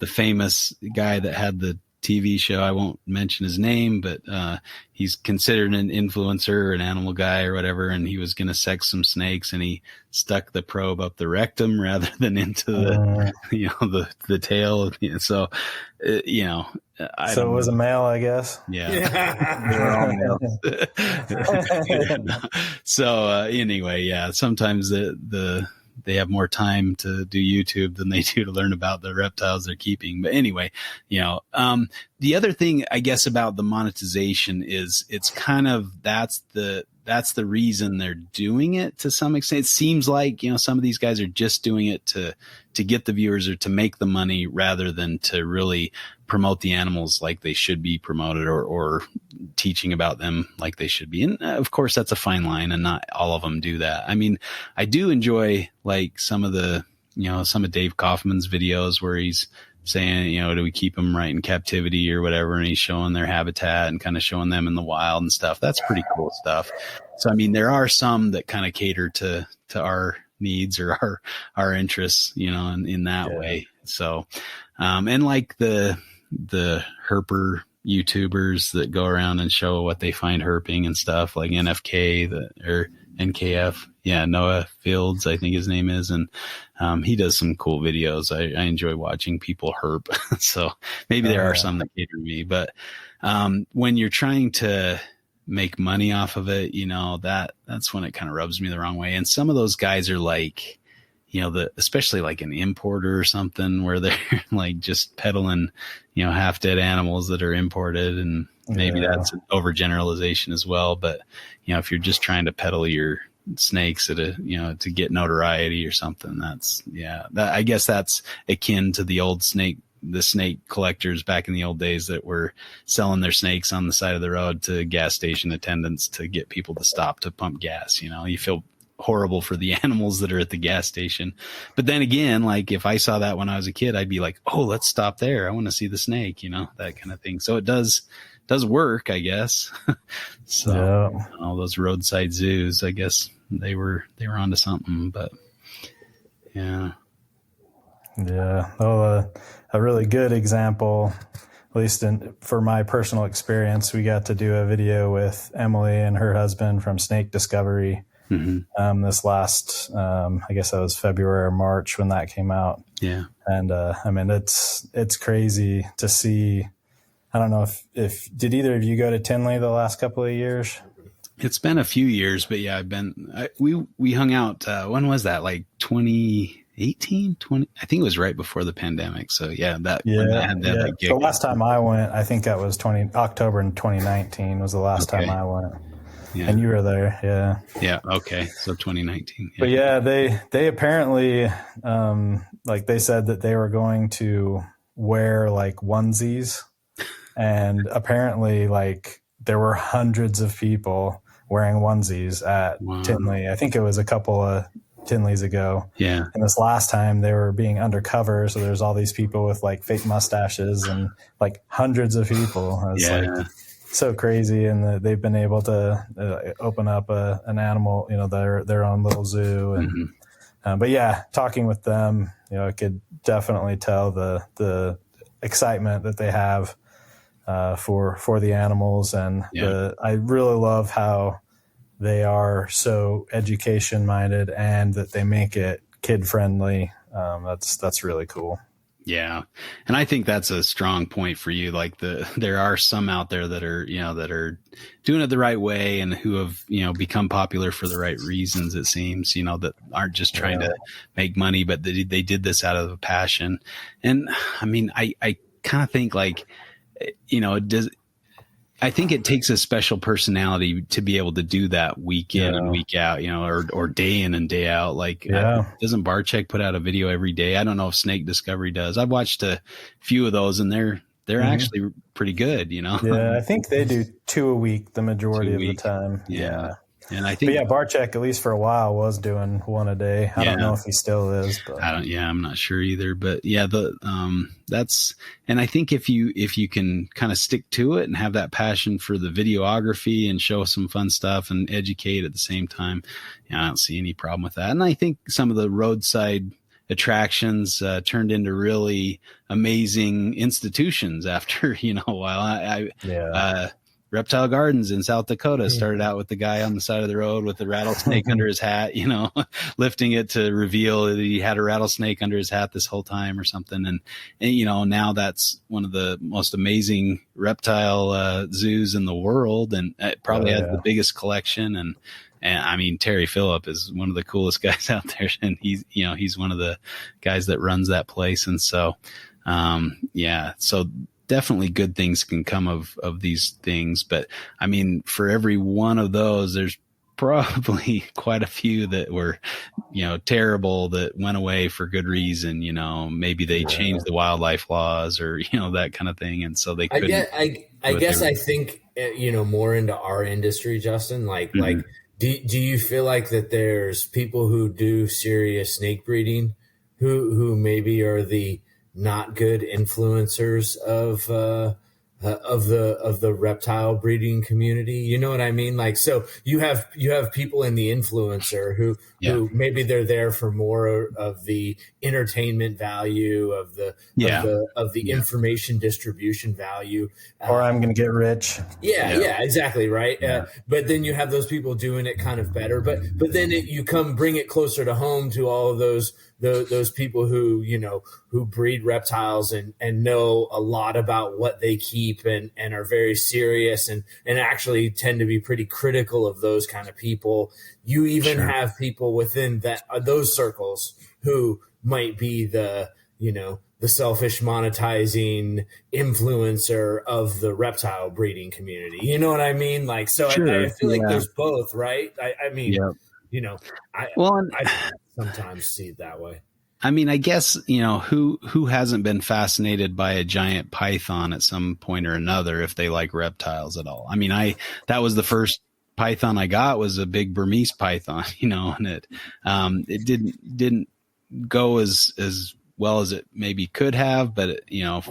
famous guy that had the TV show. I won't mention his name, but he's considered an influencer or an animal guy or whatever. And he was going to sex some snakes, and he stuck the probe up the rectum rather than into the tail. So, so it was a male, I guess. Yeah. So anyway, sometimes they have more time to do YouTube than they do to learn about the reptiles they're keeping. But anyway, the other thing I guess about the monetization is it's kind of, that's the that's the reason they're doing it to some extent. It seems like, some of these guys are just doing it to get the viewers or to make the money rather than to really promote the animals like they should be promoted or teaching about them like they should be. And of course, that's a fine line, and not all of them do that. I mean, I do enjoy like some of Dave Kaufman's videos where he's saying, do we keep them right in captivity or whatever? And he's showing their habitat and kind of showing them in the wild and stuff. That's pretty cool stuff. So, I mean, there are some that kind of cater to our needs or our interests, in that way. So, and like the herper YouTubers that go around and show what they find herping and stuff, like NFK or NKF. Yeah. Noah Fields, I think his name is. And, he does some cool videos. I enjoy watching people herp. So maybe there are some that cater to me, but, when you're trying to make money off of it, that's when it kind of rubs me the wrong way. And some of those guys are like, especially like an importer or something where they're like just peddling, half dead animals that are imported. And maybe that's an overgeneralization as well. But, if you're just trying to peddle your snakes to get notoriety or something, I guess that's akin to the snake collectors back in the old days that were selling their snakes on the side of the road to gas station attendants to get people to stop to pump gas. You feel horrible for the animals that are at the gas station. But then again, like if I saw that when I was a kid, I'd be like, oh, let's stop there. I want to see the snake, that kind of thing. So it does work, I guess. So all those roadside zoos, I guess they were onto something, but yeah. Yeah. Oh, a really good example, at least for my personal experience, we got to do a video with Emily and her husband from Snake Discovery. Mm-hmm. This last, I guess that was February or March when that came out. Yeah. And, I mean, it's crazy to see. I don't know if did either of you go to Tinley the last couple of years? It's been a few years, but yeah, we hung out. When was that? Like 2018, I think it was right before the pandemic. So yeah, like, the last time I went, I think that was October in 2019 was the last time I went. Yeah. And you were there. Yeah. Yeah. Okay. So 2019. Yeah. But yeah, they apparently, like they said that they were going to wear like onesies, and apparently like there were hundreds of people wearing onesies at Tinley. I think it was a couple of Tinleys ago. Yeah. And this last time they were being undercover. So there's all these people with like fake mustaches and like hundreds of people. It's like so crazy. And they've been able to open up an animal, their own little zoo. And, but yeah, talking with them, I could definitely tell the excitement that they have for the animals. And I really love how they are so education minded and that they make it kid friendly. That's really cool. Yeah. And I think that's a strong point for you. Like there are some out there that are, that are doing it the right way and who have, become popular for the right reasons, it seems, that aren't just trying to make money, but they did this out of a passion. And I mean, I kind of think like, I think it takes a special personality to be able to do that week in and week out, or day in and day out. Like, doesn't Barczyk put out a video every day? I don't know if Snake Discovery does. I've watched a few of those and they're actually pretty good, Yeah, I think they do 2 a week the majority of the time. Yeah. And I think, Barczyk, at least for a while, was doing 1 a day. I don't know if he still is, but I'm not sure either, but that's, and I think if you can kind of stick to it and have that passion for the videography and show some fun stuff and educate at the same time, I don't see any problem with that. And I think some of the roadside attractions turned into really amazing institutions after, a while. Reptile Gardens in South Dakota started out with the guy on the side of the road with the rattlesnake under his hat, lifting it to reveal that he had a rattlesnake under his hat this whole time or something. And now that's one of the most amazing reptile zoos in the world. And it probably has the biggest collection. And I mean, Terry Phillip is one of the coolest guys out there. And he's one of the guys that runs that place. And so, so definitely good things can come of these things. But I mean, for every one of those, there's probably quite a few that were, terrible that went away for good reason. Maybe they changed the wildlife laws or, that kind of thing. And so they couldn't. I guess I think, more into our industry, Justin, like do you feel like that there's people who do serious snake breeding who maybe are the not good influencers of the reptile breeding community? You know what I mean? Like, so you have people in the influencer who maybe they're there for more of the entertainment value of the information distribution value, or I'm going to get rich. Yeah, exactly. Right. But then you have those people doing it kind of better, but then you bring it closer to home to all of those people who breed reptiles and know a lot about what they keep and are very serious and actually tend to be pretty critical of those kind of people. You even have people within those circles who might be the selfish monetizing influencer of the reptile breeding community. You know what I mean? Like, so I feel like there's both, right? I sometimes see it that way. I mean, I guess, who hasn't been fascinated by a giant python at some point or another if they like reptiles at all? I mean, that was the first python I got was a big Burmese python, and it didn't go as well as it maybe could have, but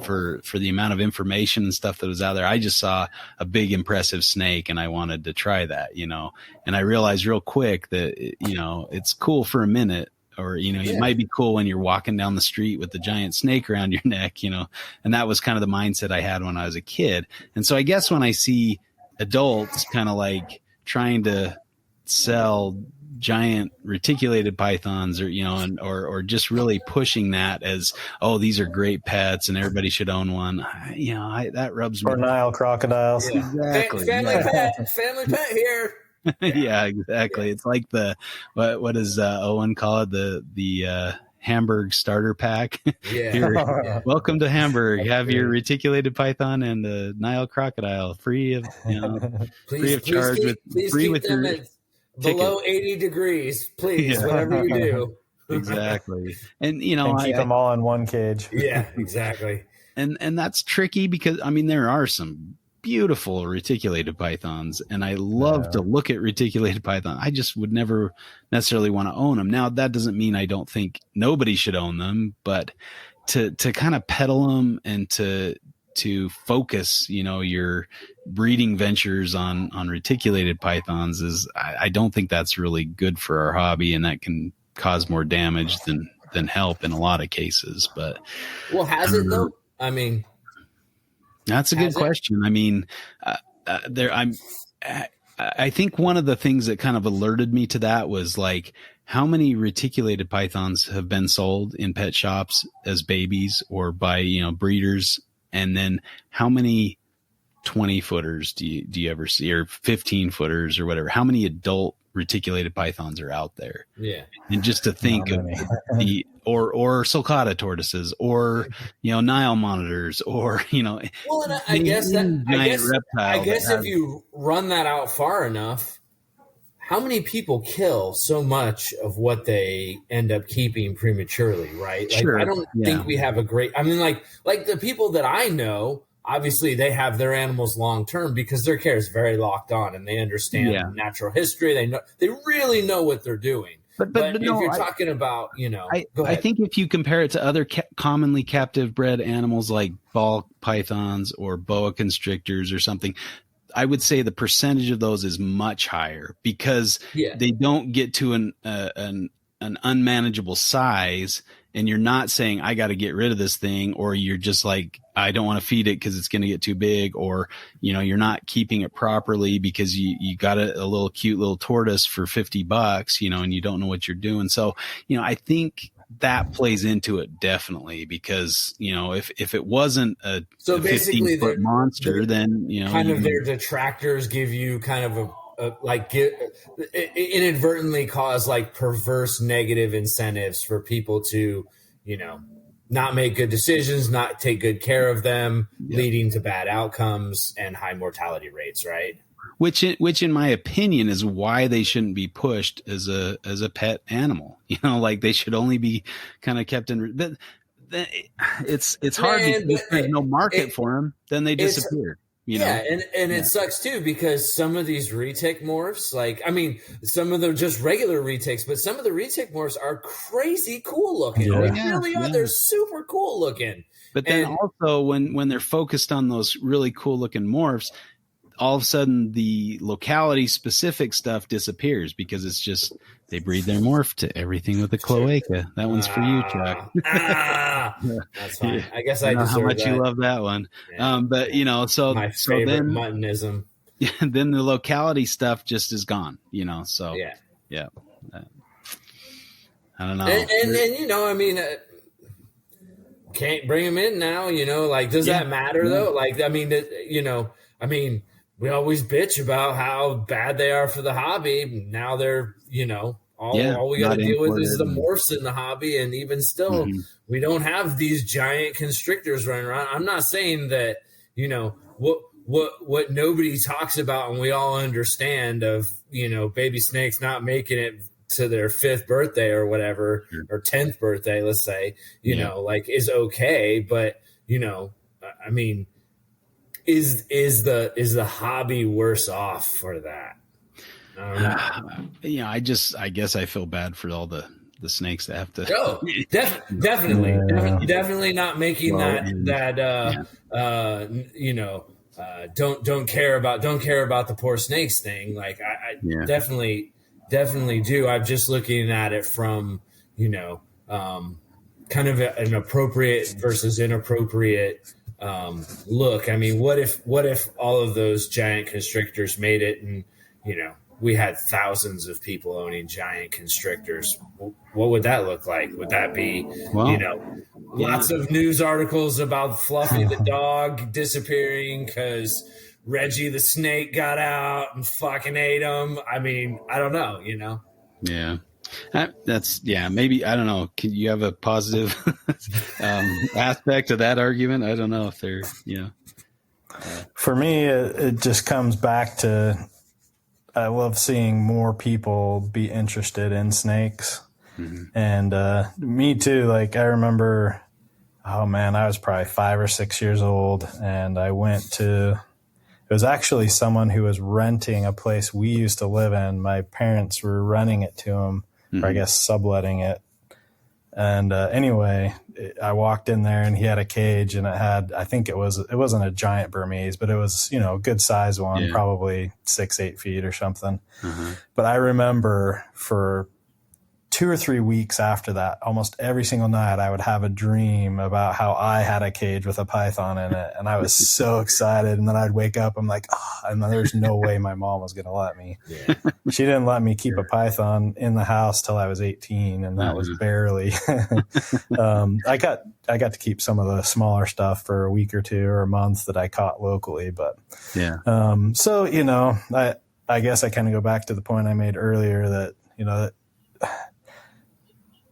for the amount of information and stuff that was out there, I just saw a big impressive snake and I wanted to try that, and I realized real quick that, it's cool for a minute, or, it might be cool when you're walking down the street with the giant snake around your neck, and that was kind of the mindset I had when I was a kid. And so I guess when I see adults kind of like trying to sell giant reticulated pythons or just really pushing that as, oh, these are great pets and everybody should own one. That rubs me. Or Nile crocodiles. Yeah. Exactly. Family pet here. Yeah, exactly. It's like what does Owen call it? The Hamburg starter pack. Yeah. Welcome to Hamburg. Have your reticulated python and the Nile crocodile free of charge with your below 80 degrees, please, whatever you do. Exactly. And, and keep them all in one cage. Yeah, exactly. And that's tricky because, I mean, there are some beautiful reticulated pythons and I love to look at reticulated python. I just would never necessarily want to own them. Now, that doesn't mean I don't think nobody should own them, but to kind of peddle them and to focus, your breeding ventures on reticulated pythons I don't think that's really good for our hobby, and that can cause more damage than help in a lot of cases. But has it though? I mean, that's a good question. I mean, I think one of the things that kind of alerted me to that was like how many reticulated pythons have been sold in pet shops as babies or by, breeders. And then how many 20 footers do you ever see, or 15 footers or whatever? How many adult reticulated pythons are out there? Yeah. And just to think of or sulcata tortoises or, Nile monitors or, well, and I guess if you run that out far enough, how many people kill so much of what they end up keeping prematurely, right? Like, I don't think we have like the people that I know, obviously they have their animals long term because their care is very locked on and they understand natural history. They really know what they're doing. But if you're talking about, I think if you compare it to other commonly captive bred animals like ball pythons or boa constrictors or something, I would say the percentage of those is much higher because they don't get to an unmanageable size, and you're not saying I got to get rid of this thing, or you're just like, I don't want to feed it because it's going to get too big, or, you're not keeping it properly because you got a little cute little tortoise for $50, and you don't know what you're doing. So, I think that plays into it definitely because, if it wasn't a 15-foot monster, then, kind of their detractors give you kind of inadvertently cause like perverse negative incentives for people to, not make good decisions, not take good care of them, leading to bad outcomes and high mortality rates, right? which in my opinion is why they shouldn't be pushed as a pet animal. You know, like they should only be kind of kept in. But it's hard because there's no market for them. Then they disappear. You know? And it sucks too because some of these retic morphs, like I mean, some of them just regular retics, but some of the retic morphs are crazy cool looking. Yeah. They really are. They're super cool looking. But then also when they're focused on those really cool looking morphs, all of a sudden the locality specific stuff disappears because it's just they breed their morph to everything with a cloaca. That one's for you, Chuck. That's fine. I guess I know deserve how much that. you love that one. Yeah. But you know, so my favorite then muttonism. then the locality stuff just is gone. You know, so yeah. I don't know. And you know, I mean. Can't bring them in now, you know, like, does that matter though? Like, I mean, you know, I mean, we always bitch about how bad they are for the hobby. Now they're, you know, all we got to deal with is the morphs in the hobby. And even still, we don't have these giant constrictors running around. I'm not saying that, you know, what nobody talks about and we all understand of, you know, baby snakes not making it to their 5th birthday or whatever, or 10th birthday, let's say, you know, like is okay. But, you know, I mean, is the hobby worse off for that? You know, I guess I feel bad for all the snakes that have to. Oh, definitely not making you know, don't care about the poor snakes thing. Like I definitely do. I'm just looking at it from, you know, kind of an appropriate versus inappropriate look. I mean, what if all of those giant constrictors made it and, you know, we had thousands of people owning giant constrictors? What would that look like? Would that be, you know, lots of news articles about Fluffy the dog disappearing because Reggie the snake got out and fucking ate him? I mean, I don't know, you know? Yeah. Maybe, I don't know. Can you have a positive aspect of that argument? I don't know if they're, you know. For me, it just comes back to, I love seeing more people be interested in snakes. And me too. Like I remember, oh man, I was probably 5 or 6 years old and I went to, it was actually someone who was renting a place we used to live in. My parents were renting it to him, or I guess subletting it. And anyway, I walked in there and he had a cage and it had, I think it wasn't a giant Burmese, but it was, you know, a good size one, probably 6-8 feet or something. But I remember for 2 or 3 weeks after that, almost every single night I would have a dream about how I had a cage with a python in it. And I was so excited. And then I'd wake up, I'm like, and there's no way my mom was going to let me. She didn't let me keep a python in the house till I was 18. And that was barely, I got to keep some of the smaller stuff for a week or 2 or a month that I caught locally. But so, you know, I guess I kind of go back to the point I made earlier that, you know,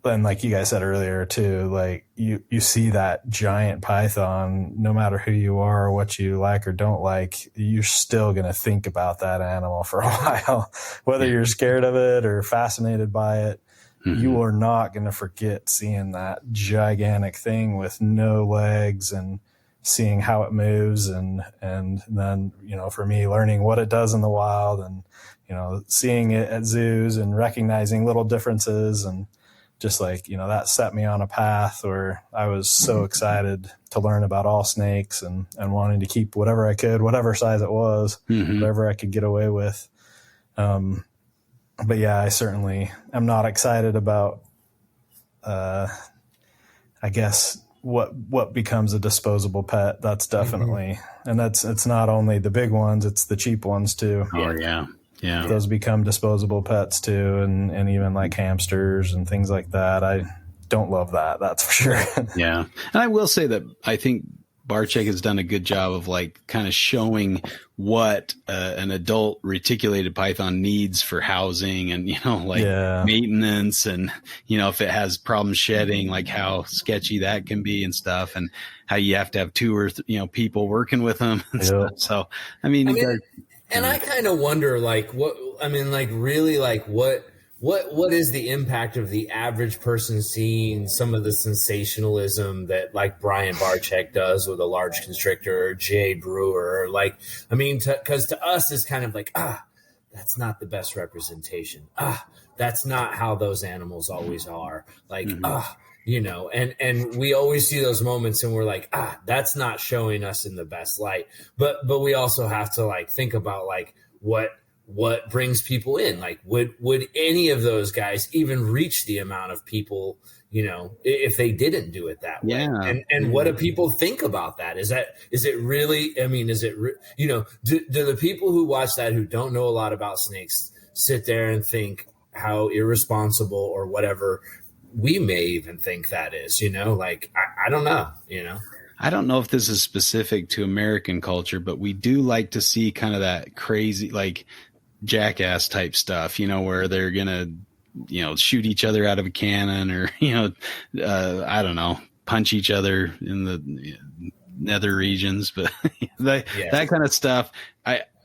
and like you guys said earlier too, like you see that giant python, no matter who you are or what you like or don't like, you're still going to think about that animal for a while, whether you're scared of it or fascinated by it. You are not going to forget seeing that gigantic thing with no legs and seeing how it moves. And then, you know, for me, learning what it does in the wild and, you know, seeing it at zoos and recognizing little differences, and just like, you know, that set me on a path where I was so excited to learn about all snakes and wanting to keep whatever I could, whatever size it was, whatever I could get away with. But yeah, I certainly am not excited about, I guess what becomes a disposable pet. That's definitely, and it's not only the big ones, it's the cheap ones too. Oh yeah. Yeah. Those become disposable pets too. And even like hamsters and things like that. I don't love that. That's for sure. Yeah. And I will say that I think Barczyk has done a good job of like kind of showing what an adult reticulated python needs for housing and, you know, like maintenance and, you know, if it has problems shedding, like how sketchy that can be and stuff, and how you have to have 2 or you know, people working with them and stuff. So, I mean And I kind of wonder, like, what is the impact of the average person seeing some of the sensationalism that like Brian Barczyk does with a large constrictor, or Jay Brewer, or like, I mean, because to us it's kind of like, that's not the best representation. That's not how those animals always are. Like, you know, and we always see those moments and we're like, that's not showing us in the best light. But we also have to like think about like what brings people in. Like, would any of those guys even reach the amount of people, you know, if they didn't do it that way? Yeah. And what do people think about that? Is it really, I mean, you know, do the people who watch that, who don't know a lot about snakes, sit there and think how irresponsible or whatever we may even think that is, you know? Like, I don't know, you know? I don't know if this is specific to American culture, but we do like to see kind of that crazy, like, jackass type stuff, you know, where they're gonna, you know, shoot each other out of a cannon, or, you know, I don't know, punch each other in the nether regions, but that kind of stuff.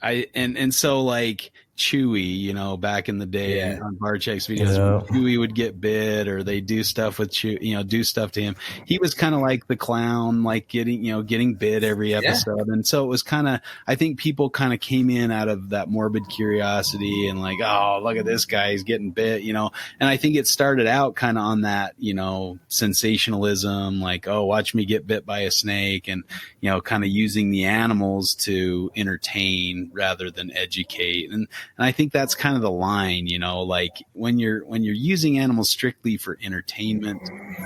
And so like Chewy, you know, back in the day on Barczyk's videos, when Chewy would get bit, or they do stuff with Chewy, you know, do stuff to him. He was kind of like the clown, like getting bit every episode. And so it was kind of, I think people kind of came in out of that morbid curiosity and like, oh, look at this guy, he's getting bit, you know. And I think it started out kind of on that, you know, sensationalism, like, oh, watch me get bit by a snake, and, you know, kind of using the animals to entertain rather than educate. And I think that's kind of the line, you know, like when you're using animals strictly for entertainment,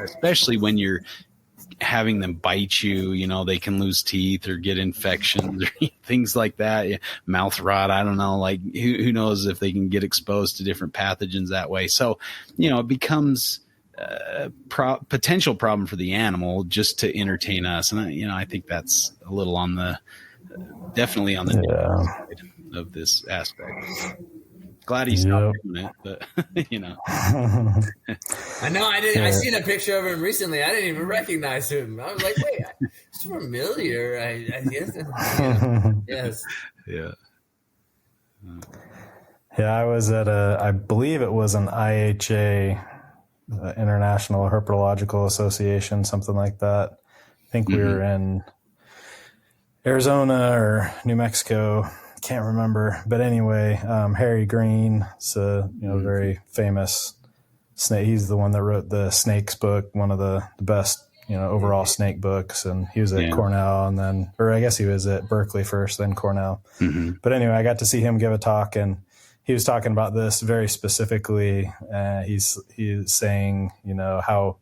especially when you're having them bite you, you know, they can lose teeth or get infections or things like that, mouth rot. I don't know, like who knows if they can get exposed to different pathogens that way. So, you know, it becomes a potential problem for the animal just to entertain us. And, you know, I think that's a little definitely on the side of this aspect. Glad he's not doing it, but you know. I know. I seen a picture of him recently. I didn't even recognize him. I was like, wait, it's familiar. I guess. Yes. Yeah. Yeah, I was at I believe it was an IHA, International Herpetological Association, something like that. I think we were in Arizona or New Mexico. Can't remember, but anyway, Harry Green is a very famous snake. He's the one that wrote the Snakes book, one of the best overall snake books, and he was at Cornell, and then, or I guess he was at Berkeley first, then Cornell. But anyway, I got to see him give a talk, and he was talking about this very specifically. He's saying how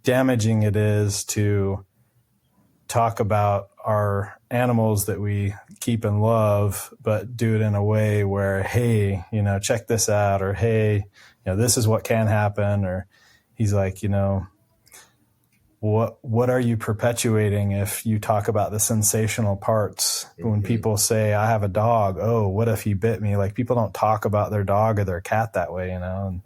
damaging it is to talk about our animals that we keep and love, but do it in a way where, hey, check this out, or hey, this is what can happen. Or he's like, what are you perpetuating if you talk about the sensational parts? When people say, I have a dog, oh, what if he bit me? Like, people don't talk about their dog or their cat that way, and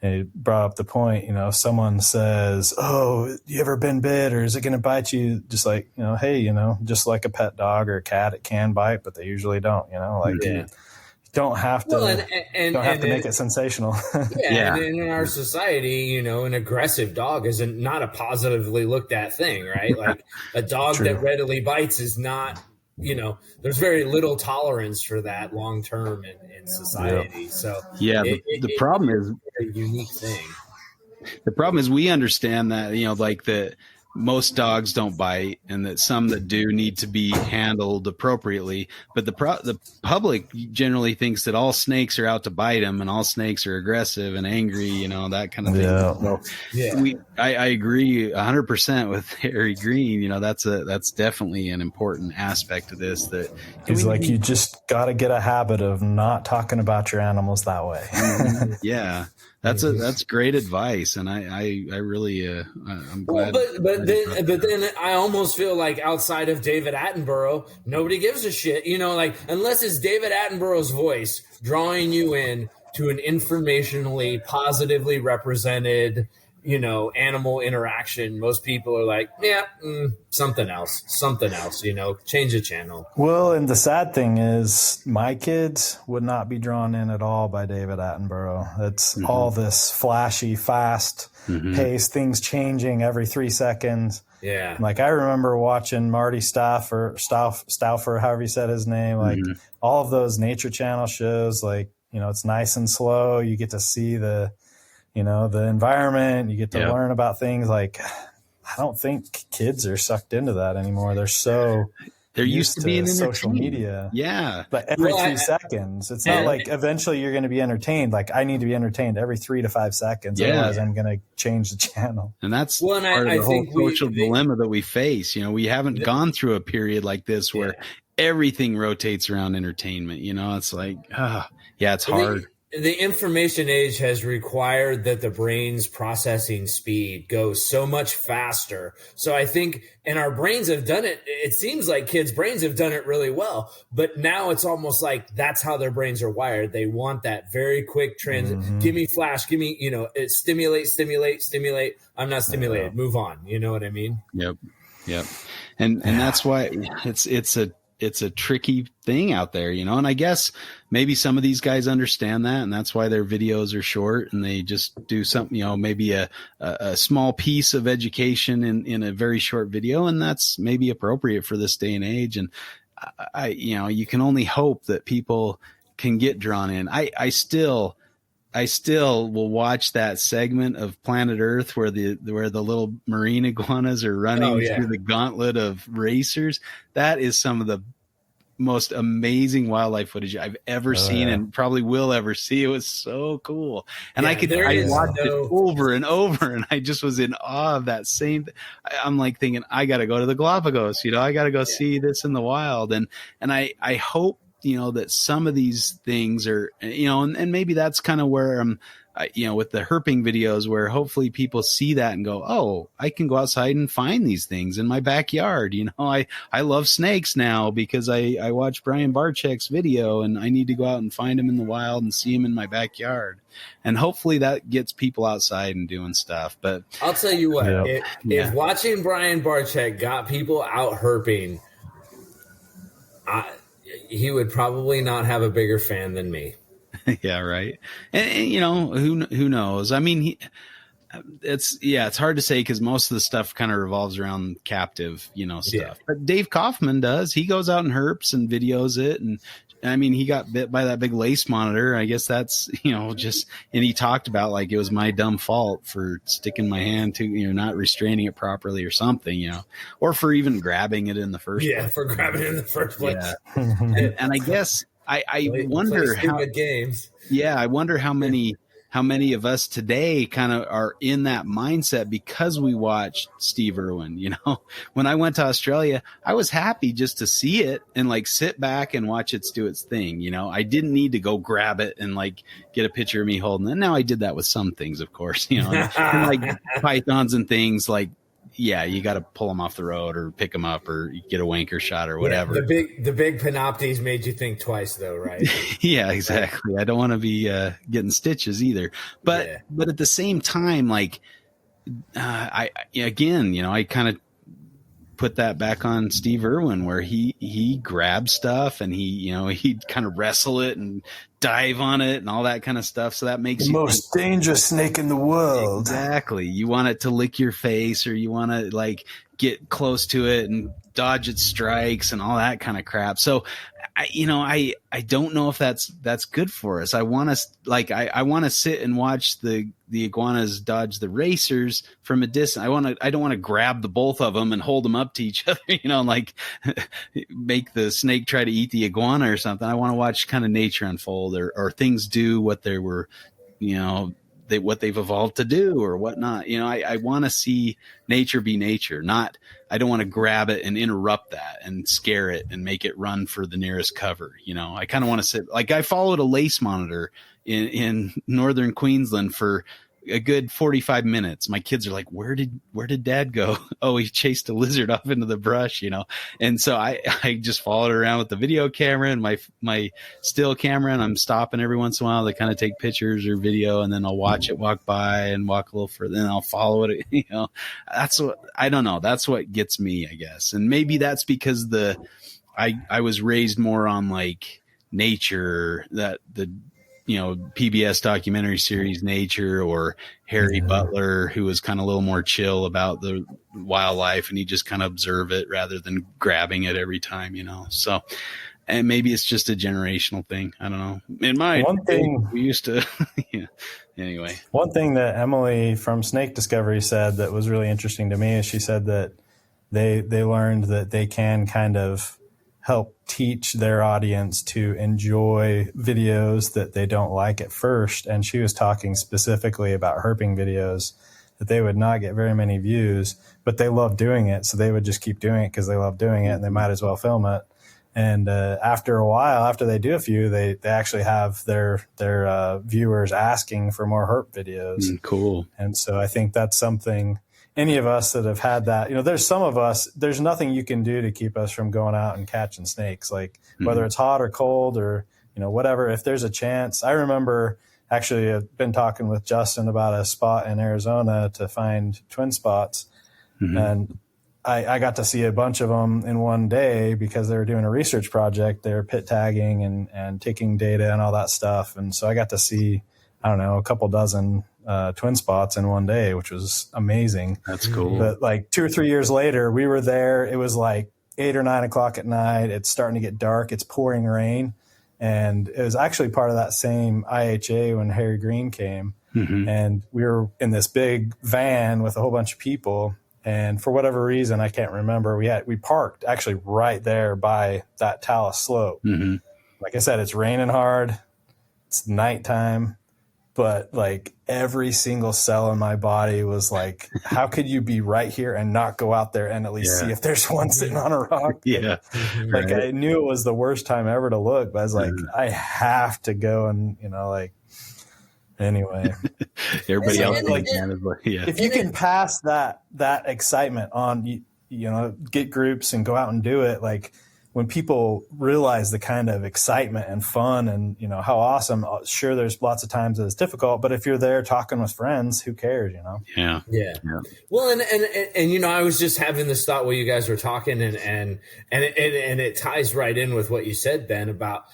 he brought up the point, if someone says, oh, you ever been bit, or is it going to bite you? Just like, hey, just like a pet dog or a cat, it can bite, but they usually don't, you don't have to make it sensational. And in our society, an aggressive dog is not a positively looked at thing, right? Like a dog that readily bites is not, there's very little tolerance for that long term in society. Yep. So the problem is a unique thing. The problem is we understand that, like that most dogs don't bite, and that some that do need to be handled appropriately. But the public generally thinks that all snakes are out to bite them, and all snakes are aggressive and angry, that kind of thing. So I agree 100% with Harry Green. That's definitely an important aspect of this. That he's like, you just got to get a habit of not talking about your animals that way. That's great advice, and I really I'm glad. But then I almost feel like outside of David Attenborough, nobody gives a shit. Like unless it's David Attenborough's voice drawing you in to an informationally positively represented, animal interaction, most people are like, yeah, something else, change the channel. Well, and the sad thing is my kids would not be drawn in at all by David Attenborough. It's all this flashy, fast pace, things changing every 3 seconds. Yeah. Like I remember watching Marty Stauffer, however you said his name, like all of those Nature Channel shows, like, it's nice and slow. You get to see the environment, you get to learn about things. Like, I don't think kids are sucked into that anymore. They're used to being social media. Yeah. But every 3 seconds, it's not like eventually you're going to be entertained. Like I need to be entertained every 3 to 5 seconds. Otherwise I'm going to change the channel. And that's part of the whole social dilemma that we face. We haven't gone through a period like this where everything rotates around entertainment. It's like, it's hard. The information age has required that the brain's processing speed goes so much faster. So I think, and our brains have done it. It seems like kids' brains have done it really well, but now it's almost like that's how their brains are wired. They want that very quick transit. Give me flash, give me, stimulate. I'm not stimulated. Move on. You know what I mean? Yep. And that's why it's a tricky thing out there, and I guess maybe some of these guys understand that, and that's why their videos are short and they just do something, maybe a small piece of education in a very short video. And that's maybe appropriate for this day and age. And you can only hope that people can get drawn in. I still will watch that segment of Planet Earth where the little marine iguanas are running through the gauntlet of racers. That is some of the most amazing wildlife footage I've ever seen and probably will ever see. It was so cool. And I watched it over and over, and I just was in awe of that same. I'm like thinking, I got to go to the Galapagos, I got to go see this in the wild. And I hope, that some of these things are, and maybe that's kind of where I'm, with the herping videos, where hopefully people see that and go, oh, I can go outside and find these things in my backyard. I love snakes now because I watched Brian Barczyk's video, and I need to go out and find them in the wild and see them in my backyard. And hopefully that gets people outside and doing stuff. But I'll tell you what, if watching Brian Barczyk got people out herping, he would probably not have a bigger fan than me. Yeah, right. And who knows? I mean, it's hard to say because most of the stuff kind of revolves around captive, stuff. Yeah. But Dave Kaufman does. He goes out and herps and videos it, and I mean, he got bit by that big lace monitor. I guess that's and he talked about like it was my dumb fault for sticking my hand to not restraining it properly or something, or for even grabbing it in the first place. Yeah, for grabbing it in the first place. Yeah. and I guess. I wonder how games. Yeah, I wonder how many of us today kind of are in that mindset because we watched Steve Irwin. When I went to Australia, I was happy just to see it and like sit back and watch it do its thing. I didn't need to go grab it and like get a picture of me holding it. Now I did that with some things, of course, and like pythons and things like. Yeah, you got to pull them off the road or pick them up or get a wanker shot or whatever. Yeah, the big panoptes made you think twice, though, right? Yeah, exactly. I don't want to be getting stitches either. But at the same time, like I kind of put that back on Steve Irwin, where he grabbed stuff and he'd kind of wrestle it and dive on it and all that kind of stuff. So that makes the most dangerous snake in the world. Exactly. You want it to lick your face, or you want to like get close to it and dodge its strikes and all that kind of crap. So I don't know if that's good for us. I want to sit and watch the iguanas dodge the racers from a distance. I don't want to grab the both of them and hold them up to each other, like make the snake try to eat the iguana or something. I want to watch kind of nature unfold or things do what they were, what they've evolved to do or whatnot. I want to see nature be nature, not, I don't want to grab it and interrupt that and scare it and make it run for the nearest cover. I kind of want to sit, like I followed a lace monitor in northern Queensland for a good 45 minutes. My kids are like, where did dad go? Oh, he chased a lizard off into the brush, And so I just followed around with the video camera and my still camera, and I'm stopping every once in a while to kind of take pictures or video, and then I'll watch it walk by and walk a little further, then I'll follow it. That's what, I don't know. That's what gets me, I guess. And maybe that's because I was raised more on like nature, that the PBS documentary series Nature, or Harry Butler, who was kind of a little more chill about the wildlife, and he just kind of observe it rather than grabbing it every time, So, and maybe it's just a generational thing. I don't know. In my thing we used to, Anyway, one thing that Emily from Snake Discovery said that was really interesting to me is she said that they learned that they can kind of help teach their audience to enjoy videos that they don't like at first. And she was talking specifically about herping videos, that they would not get very many views, but they love doing it. So they would just keep doing it because they love doing it, and they might as well film it. And after a while, after they do a few, they actually have their viewers asking for more herp videos. Cool. And so I think that's something, any of us that have had that, there's some of us, there's nothing you can do to keep us from going out and catching snakes, like whether it's hot or cold or, whatever. If there's a chance, I remember actually I've been talking with Justin about a spot in Arizona to find twin spots. And I got to see a bunch of them in one day because they were doing a research project. They were pit tagging and taking data and all that stuff. And so I got to see, I don't know, a couple dozen twin spots in one day, which was amazing. That's cool. But like 2 or 3 years later, we were there. It was like 8 or 9 o'clock at night. It's starting to get dark. It's pouring rain. And it was actually part of that same IHA when Harry Green came. And we were in this big van with a whole bunch of people. And for whatever reason, I can't remember, we parked actually right there by that talus slope. Like I said, it's raining hard. It's nighttime. But like every single cell in my body was like, how could you be right here and not go out there and at least see if there's one sitting on a rock? Like I knew it was the worst time ever to look, but I was like, I have to go and, anyway. Everybody else if you can pass that excitement on, get groups and go out and do it, like when people realize the kind of excitement and fun and, how awesome, sure, there's lots of times that it's difficult, but if you're there talking with friends, who cares, Yeah. Well, and I was just having this thought while you guys were talking and it ties right in with what you said, Ben, about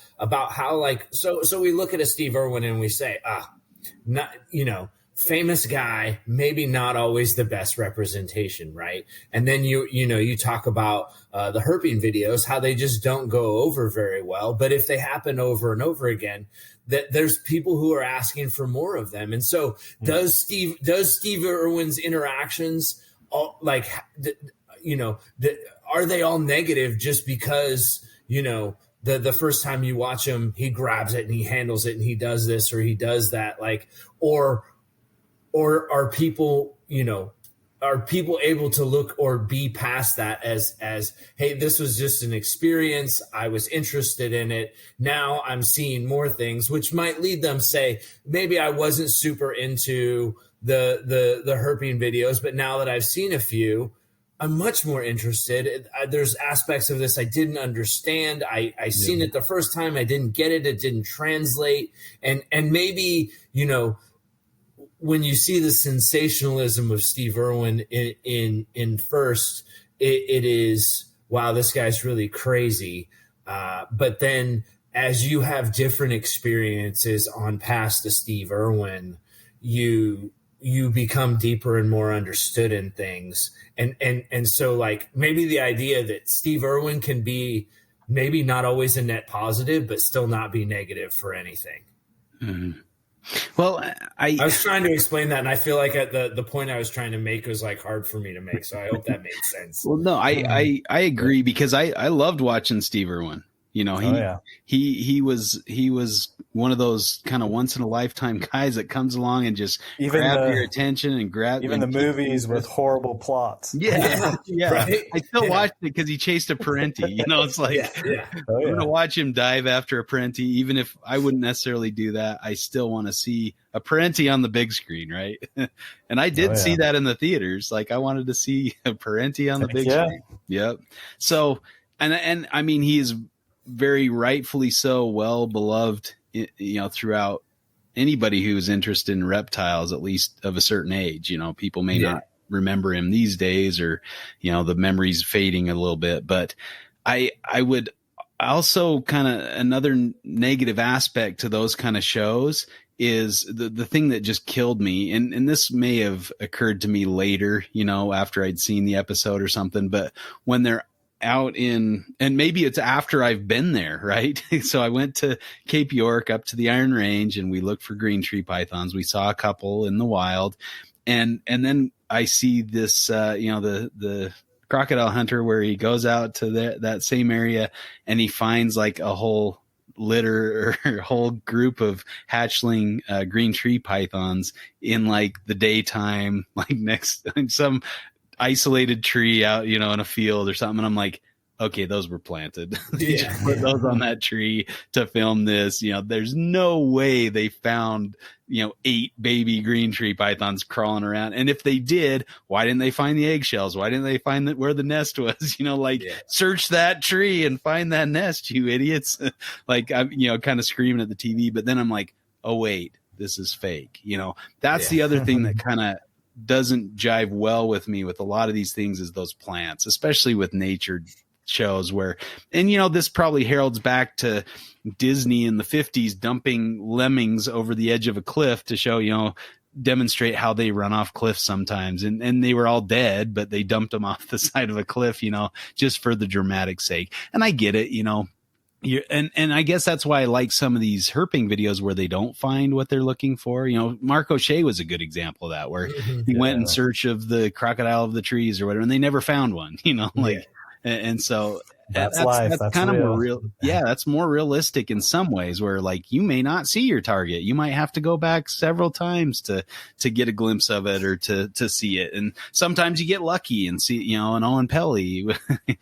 how like, so we look at a Steve Irwin and we say, not, famous guy, maybe not always the best representation, right? And then you talk about the herping videos, how they just don't go over very well. But if they happen over and over again, that there's people who are asking for more of them. And so does Steve Irwin's interactions are they all negative just because, the first time you watch him, he grabs it and he handles it and he does this or he does that, like, or are people able to look or be past that as, hey, this was just an experience. I was interested in it. Now I'm seeing more things, which might lead them say, maybe I wasn't super into the herping videos, but now that I've seen a few, I'm much more interested. There's aspects of this I didn't understand. I seen it the first time. I didn't get it. It didn't translate. And maybe, when you see the sensationalism of Steve Irwin in first, it is, wow, this guy's really crazy. But then as you have different experiences on past the Steve Irwin, you become deeper and more understood in things. And so like maybe the idea that Steve Irwin can be maybe not always a net positive, but still not be negative for anything. Well, I was trying to explain that, and I feel like at the point I was trying to make was like hard for me to make. So I hope that made sense. Well, no, I agree because I loved watching Steve Irwin. He was one of those kind of once in a lifetime guys that comes along and just grab your attention and grab even the movies with horrible plots. Yeah. Right? I still watched it because he chased a parenti. You know, it's like I'm gonna watch him dive after a parenti, even if I wouldn't necessarily do that. I still want to see a parenti on the big screen, right? And I did see that in the theaters. Like I wanted to see a parenti on the big screen. Yep. So and I mean he is very rightfully so well beloved, you know, throughout anybody who's interested in reptiles, at least of a certain age. You know, people may not remember him these days, or, you know, the memory's fading a little bit, but I would also kind of another negative aspect to those kind of shows is the thing that just killed me. And this may have occurred to me later, you know, after I'd seen the episode or something, but when they're out in, and maybe it's after I've been there, right? So I went to Cape York up to the Iron Range and we looked for green tree pythons. We saw a couple in the wild, and then I see this, you know, the crocodile hunter where he goes out to that same area and he finds like a whole litter or a whole group of hatchling green tree pythons in like the daytime, like next some isolated tree out, you know, in a field or something. And I'm like, okay, those were planted. Just put those on that tree to film this. You know, there's no way they found, you know, 8 baby green tree pythons crawling around. And if they did, why didn't they find the eggshells? Why didn't they find where the nest was? You know, like search that tree and find that nest, you idiots. Like I'm, you know, kind of screaming at the TV, but then I'm like, oh wait, this is fake. You know, that's the other thing that kind of doesn't jive well with me with a lot of these things is those plants, especially with nature shows where, and you know, this probably heralds back to Disney in the 50s dumping lemmings over the edge of a cliff to show, you know, demonstrate how they run off cliffs sometimes. And they were all dead, but they dumped them off the side of a cliff, you know, just for the dramatic sake. And I get it, you know. And I guess that's why I like some of these herping videos where they don't find what they're looking for. You know, Mark O'Shea was a good example of that, where he went in search of the crocodile of the trees or whatever, and they never found one, you know, like, and so that's life. That's kind real. of more real. Yeah. That's more realistic in some ways where like you may not see your target. You might have to go back several times to get a glimpse of it or to see it. And sometimes you get lucky and see, you know, an Owen Pelly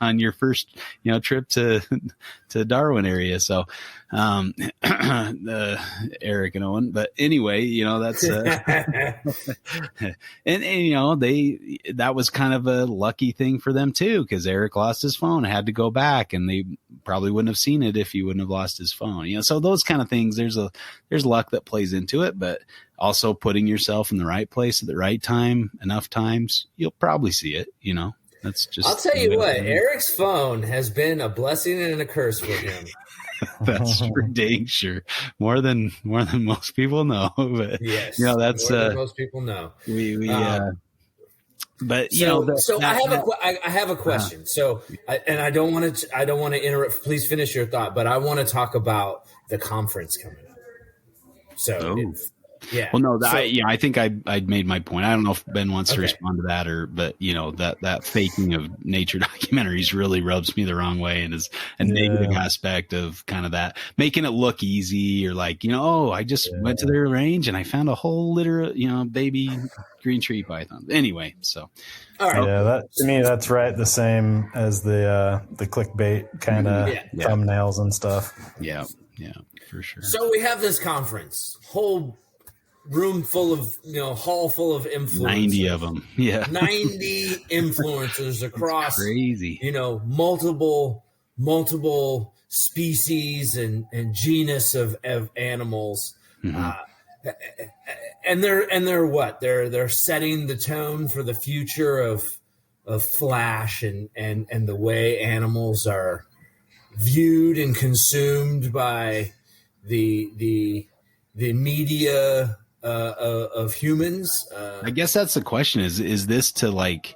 on your first, you know, trip to Darwin area. So, Eric and Owen, but anyway, you know, that's, and you know, that was kind of a lucky thing for them too, because Eric lost his phone, had to go back, and they probably wouldn't have seen it if he wouldn't have lost his phone. You know, so those kind of things, there's luck that plays into it, but also putting yourself in the right place at the right time, enough times, you'll probably see it, you know. That's just, I'll tell you what, Eric's phone has been a blessing and a curse for him. That's for dang sure. More than most people know. But yes, you know, that's more than most people know. But you know, I have a question. I don't want to interrupt. Please finish your thought, but I want to talk about the conference coming up. So. Yeah. Well, no, I think I made my point. I don't know if Ben wants to respond to that but you know, that faking of nature documentaries really rubs me the wrong way and is a negative aspect of kind of that, making it look easy or like, you know, oh, I just went to their range and I found a whole litter of, you know, baby green tree pythons. Anyway, so. All right. Yeah, to me, that's right. The same as the clickbait kind of thumbnails and stuff. Yeah, for sure. So we have this conference, whole room full of, you know, hall full of influencers. 90 of them. Yeah. 90 influencers across, crazy, you know, multiple species and genus of animals. Mm-hmm. And they're what? They're setting the tone for the future of Flash and the way animals are viewed and consumed by the media of humans. I guess that's the question: is this to like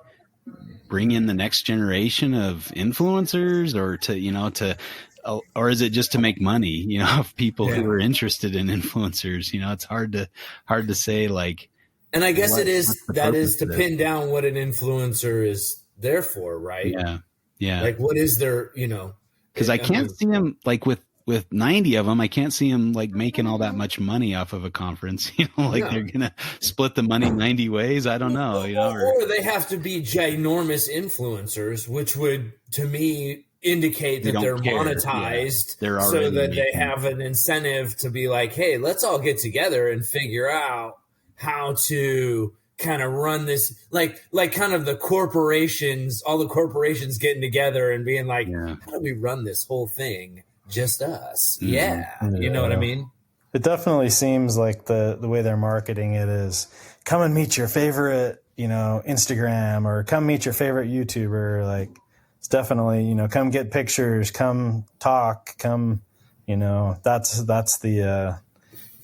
bring in the next generation of influencers, or to, you know, or is it just to make money? You know, of people who are interested in influencers. You know, it's hard to say like. And I guess it is to pin down what an influencer is there for, right? Yeah. Like, what is their, you know? Because I can't see them like with with 90 of them, I can't see him like making all that much money off of a conference. They're going to split the money 90 ways. I don't know. Or they have to be ginormous influencers, which would, to me, indicate that they're monetized, so that they have an incentive to be like, hey, let's all get together and figure out how to kind of run this, like kind of the corporations, all the corporations getting together and being like, how do we run this whole thing? Just us. Mm-hmm. You know what I mean? It definitely seems like the way they're marketing it is, come and meet your favorite, Instagram, or come meet your favorite YouTuber. Like, it's definitely, come get pictures, come talk, come, that's the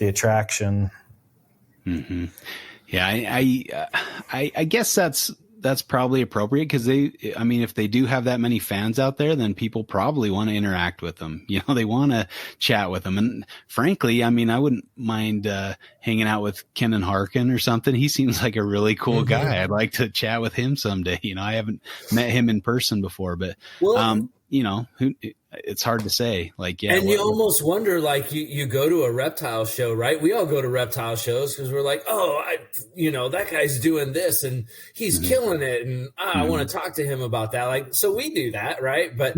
attraction. Mm-hmm. Yeah, I guess that's probably appropriate, because if they do have that many fans out there, then people probably want to interact with them. They want to chat with them. And frankly, I wouldn't mind hanging out with Kenan Harkin or something. He seems like a really cool guy. I'd like to chat with him someday. I haven't met him in person before, but it's hard to say. Like, yeah. And you almost wonder, like, you go to a reptile show, right? We all go to reptile shows because we're like, that guy's doing this and he's killing it, and I want to talk to him about that. Like, so we do that, right? But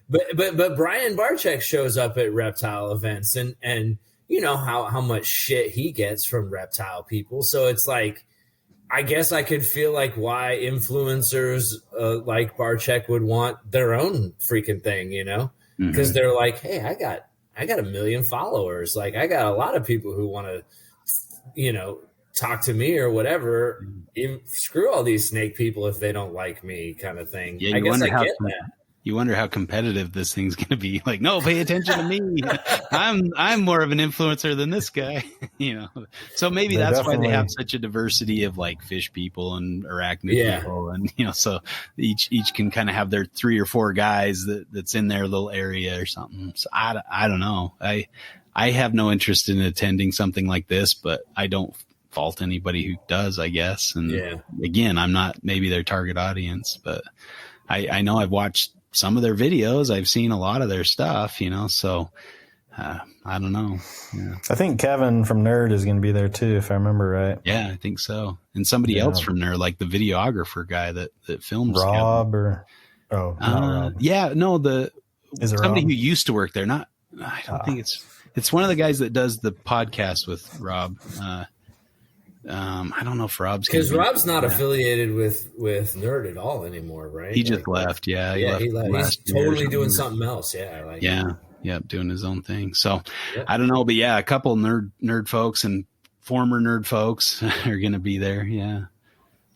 but Brian Barczyk shows up at reptile events, and how much shit he gets from reptile people. So it's like, I guess I could feel like why influencers like Barczyk would want their own freaking thing, because they're like, hey, I got 1 million followers. Like, I got a lot of people who want to, talk to me or whatever. Screw all these snake people if they don't like me, kind of thing. Yeah, I guess I get that. You wonder how competitive this thing's going to be. Like, no, pay attention to me. I'm more of an influencer than this guy, So maybe that's why they have such a diversity of like fish people and arachnid people, and so each can kind of have their 3 or 4 guys that's in their little area or something. So I don't know. I have no interest in attending something like this, but I don't fault anybody who does, I guess. And again, I'm not maybe their target audience, but I know I've watched some of their videos. I've seen a lot of their stuff, so I don't know. Yeah. I think Kevin from Nerd is going to be there too, if I remember right. Yeah, I think so. And somebody else from Nerd, like the videographer guy that films Rob Kevin. Rob. Yeah, no, is it somebody Rob? who used to work there. I don't think it's one of the guys that does the podcast with Rob. I don't know if Rob's, because Rob's not affiliated with Nerd at all anymore, right? He just left. Yeah, he left. He's totally doing something else. Yeah, doing his own thing. So I don't know, but yeah, a couple nerd folks and former nerd folks are going to be there. Yeah.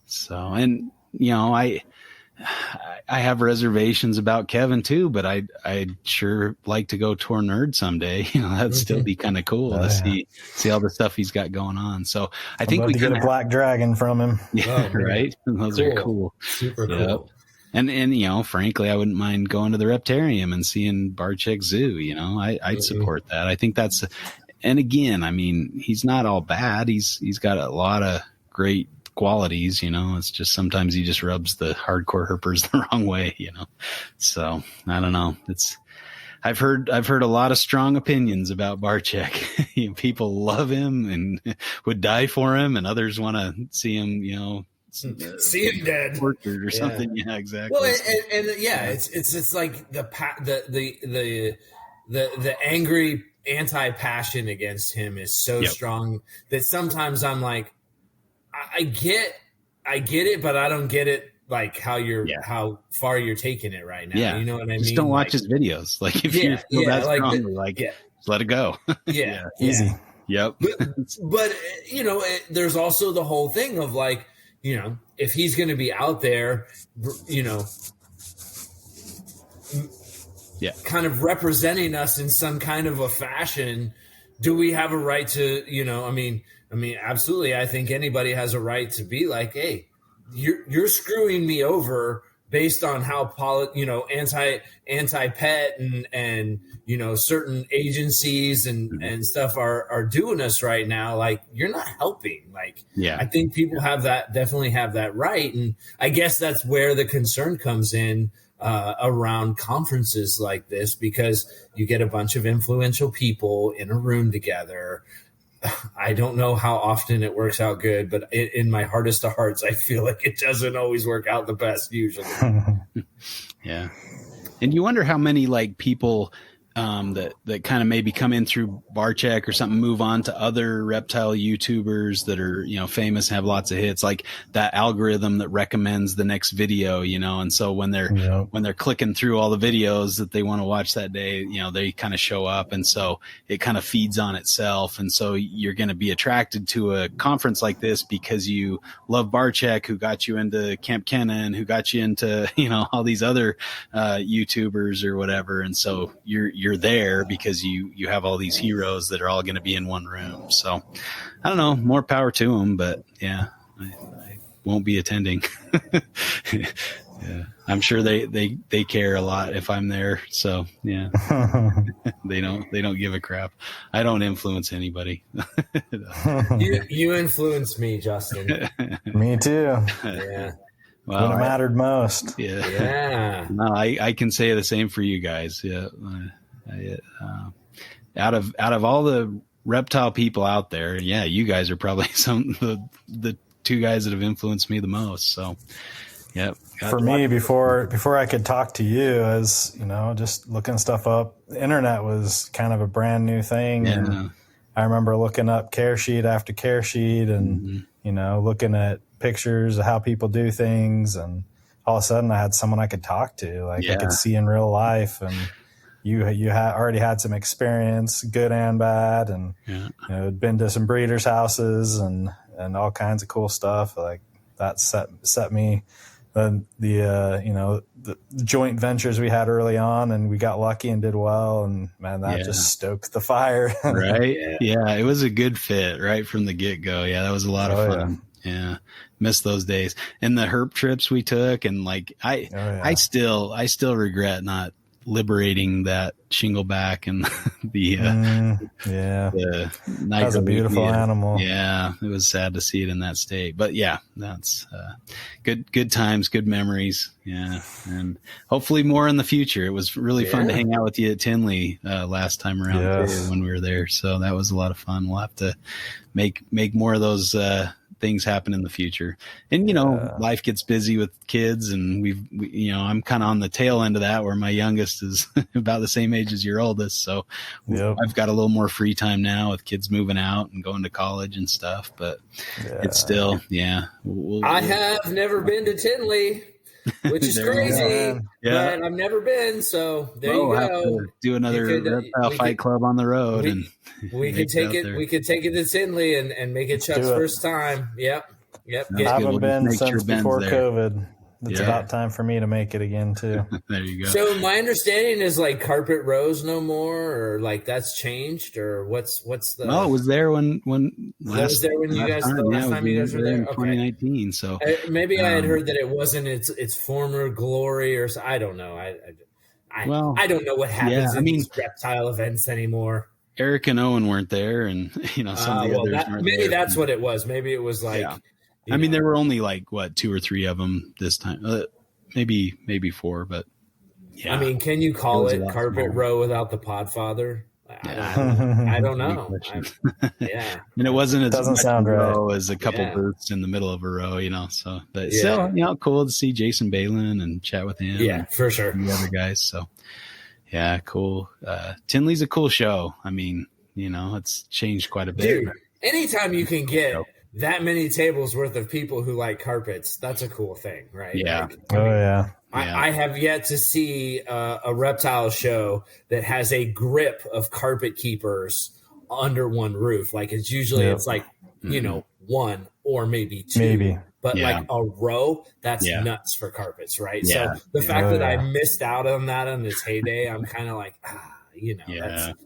So, and I have reservations about Kevin too, but I'd sure like to go tour Nerd someday. That'd still be kind of cool to see all the stuff he's got going on. So I think we get a black dragon from him. Yeah, right. Those are cool. Super cool. And frankly, I wouldn't mind going to the Reptarium and seeing Barczyk Zoo. I'd support that. I think that's, and again, he's not all bad. He's got a lot of great qualities, it's just sometimes he just rubs the hardcore herpers the wrong way, so I don't know. I've heard a lot of strong opinions about Barczyk. People love him and would die for him, and others want to see him, see him dead, tortured or something. Yeah, exactly. Well, and it's like the angry anti-passion against him is so strong that sometimes I'm like, I get it, but I don't get it, like how far you're taking it right now. Yeah. You know what I mean? Just don't watch his videos. Like, if you feel that strongly, just let it go. Yeah. Easy. Yep. But there's also the whole thing of like, if he's going to be out there, kind of representing us in some kind of a fashion, do we have a right to, absolutely. I think anybody has a right to be like, hey, you're screwing me over based on how anti-pet and certain agencies and stuff are doing us right now, like, you're not helping. Like, I think people definitely have that right. And I guess that's where the concern comes in around conferences like this, because you get a bunch of influential people in a room together. I don't know how often it works out good, but in my hardest of hearts, I feel like it doesn't always work out the best usually. Yeah. And you wonder how many like people that kind of maybe come in through Barcheck or something, move on to other reptile YouTubers that are, famous, have lots of hits, like that algorithm that recommends the next video, and so when they're clicking through all the videos that they want to watch that day, they kind of show up, and so it kind of feeds on itself. And so you're going to be attracted to a conference like this because you love Barcheck, who got you into Camp Kennan, who got you into, all these other YouTubers or whatever. And so you're there because you have all these heroes that are all going to be in one room. So I don't know, more power to them, but I won't be attending. Yeah, I'm sure they care a lot if I'm there. So yeah, they don't give a crap. I don't influence anybody. You influence me, Justin. Me too. Yeah. Well, when it mattered most. Yeah. Yeah. No, I can say the same for you guys. Yeah. Out of all the reptile people out there, you guys are probably the two guys that have influenced me the most. So, yeah. For me, before I could talk to you, as just looking stuff up, the internet was kind of a brand new thing. Yeah. And I remember looking up care sheet after care sheet, and looking at pictures of how people do things, and all of a sudden I had someone I could talk to, like I could see in real life, and you already had some experience, good and bad, and had been to some breeders' houses and all kinds of cool stuff. Like that set me the joint ventures we had early on, and we got lucky and did well, and man, that just stoked the fire. Right? Yeah, it was a good fit right from the get-go. Yeah, that was a lot of fun. Yeah. Miss those days. And the herp trips we took, and like I still regret not liberating that shingleback and the that was a beautiful animal. Yeah, it was sad to see it in that state, but that's good times, good memories. Yeah, and hopefully more in the future. It was really fun to hang out with you at Tinley last time around too, when we were there, so that was a lot of fun. We'll have to make more of those things happen in the future. And life gets busy with kids, and I'm kind of on the tail end of that, where my youngest is about the same age as your oldest, so I've got a little more free time now with kids moving out and going to college and stuff, but it's still I have never been to Tinley, which is crazy, but I've never been, so there you go. Have to do another reptile fight club on the road, and we could take it. We could take it to Tinley and make it Chuck's first time. Yep. I haven't been since before COVID. It's about time for me to make it again too. There you go. So my understanding is like carpet rows no more, or like that's changed, or what's the? No, it was there when last time you guys were there in 2019. So maybe I had heard that it wasn't its former glory, or I don't know. I don't know what happens in these reptile events anymore. Eric and Owen weren't there, and some of the others weren't maybe there. That's what it was. Maybe it was like. Yeah. I mean, there were only like 2 or 3 of them this time, maybe 4, but I mean, can you call it carpet row without the Podfather? I don't know. And it wasn't as much sound row as a couple booths in the middle of a row, so but still, cool to see Jason Balin and chat with him. Yeah, for sure. And the other guys. So yeah, cool. Tinley's a cool show. I mean, it's changed quite a bit. Dude, anytime you can get that many tables worth of people who like carpets, that's a cool thing, right? Yeah. I have yet to see a reptile show that has a grip of carpet keepers under one roof. Like it's usually it's like, one or maybe 2. But like a row, that's nuts for carpets, right? Yeah. So the fact that I missed out on that in its heyday, I'm kind of like,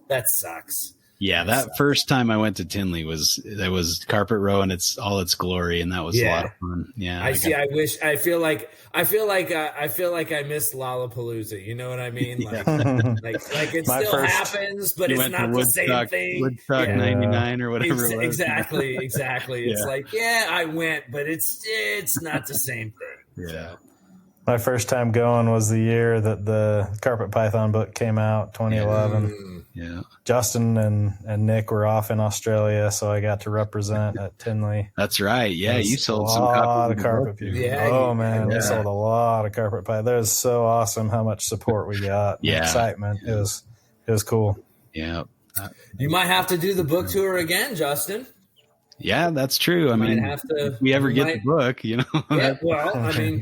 that sucks. Yeah, that first time I went to Tinley was carpet row in all its glory, and that was a lot of fun. Yeah, I see. I feel like I missed Lollapalooza. You know what I mean? Like, like it still happens, but it's not the same thing. Woodstock '99 or whatever it was. Exactly. It's like, I went, but it's not the same thing. Yeah. My first time going was the year that the Carpet Python book came out, 2011. Yeah. Justin and Nick were off in Australia, so I got to represent at Tinley. That's right. Yeah, you sold a lot of carpet people. Yeah, we sold a lot of Carpet Python. That was so awesome how much support we got. Yeah. Excitement. It was cool. Yeah. You might have to do the book tour again, Justin. Yeah, that's true. I mean, if we ever get the book, you know. Yeah, well, I mean,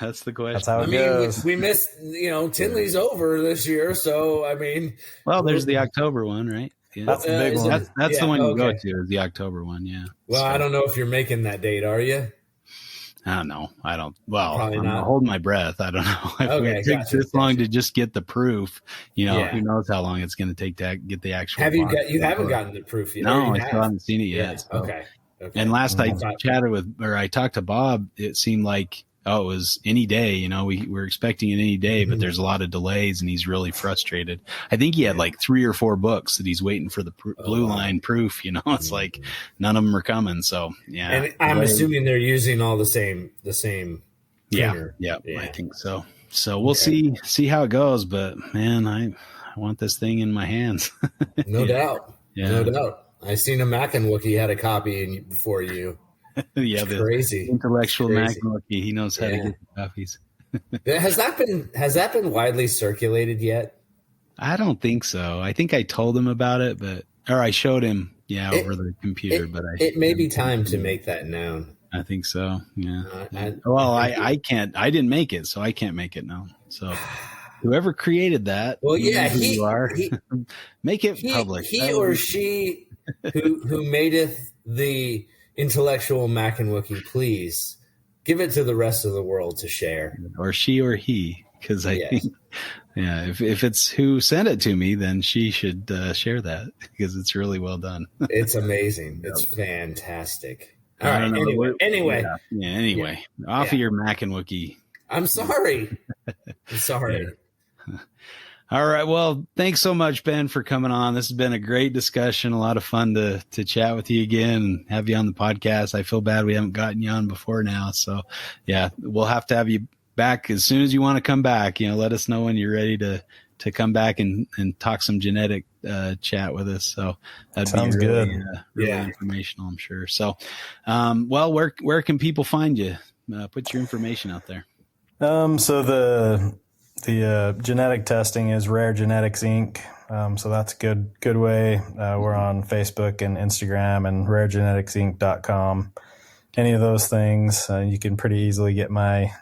that's the question. That's how it goes. We missed, Tinley's over this year, so I mean, well, there's the October one, right? Yeah. That's the big one. That's the one you go to, is the October one. Yeah. Well, I don't know if you're making that date, are you? I don't know. I don't. Well, Probably I'm not. holding my breath. I don't know. Okay, it takes this long to just get the proof. Who knows how long it's going to take to get the actual. Have you haven't gotten the proof yet? No, I still haven't seen it yet. So. Okay. And last I talked to Bob, it seemed like, it was any day. We were expecting it any day, but there's a lot of delays, and he's really frustrated. I think he had like 3 or 4 books that he's waiting for the blue line proof. It's like none of them are coming. So yeah, and I'm assuming they're using all the same. Yeah, I think so. So we'll see how it goes. But man, I want this thing in my hands. No doubt. I seen a Mackin-Wookie had a copy before you. Yeah, crazy. Intellectual Mackin-Wookie. He knows how to get the copies. Has that been widely circulated yet? I don't think so. I think I told him about it, or I showed him, over the computer. It may be time to make that known. I think so. Yeah. I can't. I didn't make it, so I can't make it known. So. Whoever created that, you are. Make it public. He or she who madeth the intellectual Mackin-Wookie, please give it to the rest of the world to share. Or she or he, because I think, if it's who sent it to me, then she should share that, because it's really well done. It's amazing. It's fantastic. All right. Anyway. Off of your Mackin-Wookie. I'm sorry. All right. Well, thanks so much, Ben, for coming on. This has been a great discussion. A lot of fun to chat with you again and have you on the podcast. I feel bad we haven't gotten you on before now. So yeah, we'll have to have you back as soon as you want to come back. Let us know when you're ready to come back and talk some genetic chat with us. So that sounds good. Really informational, I'm sure. So, well, where can people find you? Put your information out there. So the genetic testing is Rare Genetics Inc. So that's a good way. We're on Facebook and Instagram and raregeneticsinc.com. Any of those things, you can pretty easily get my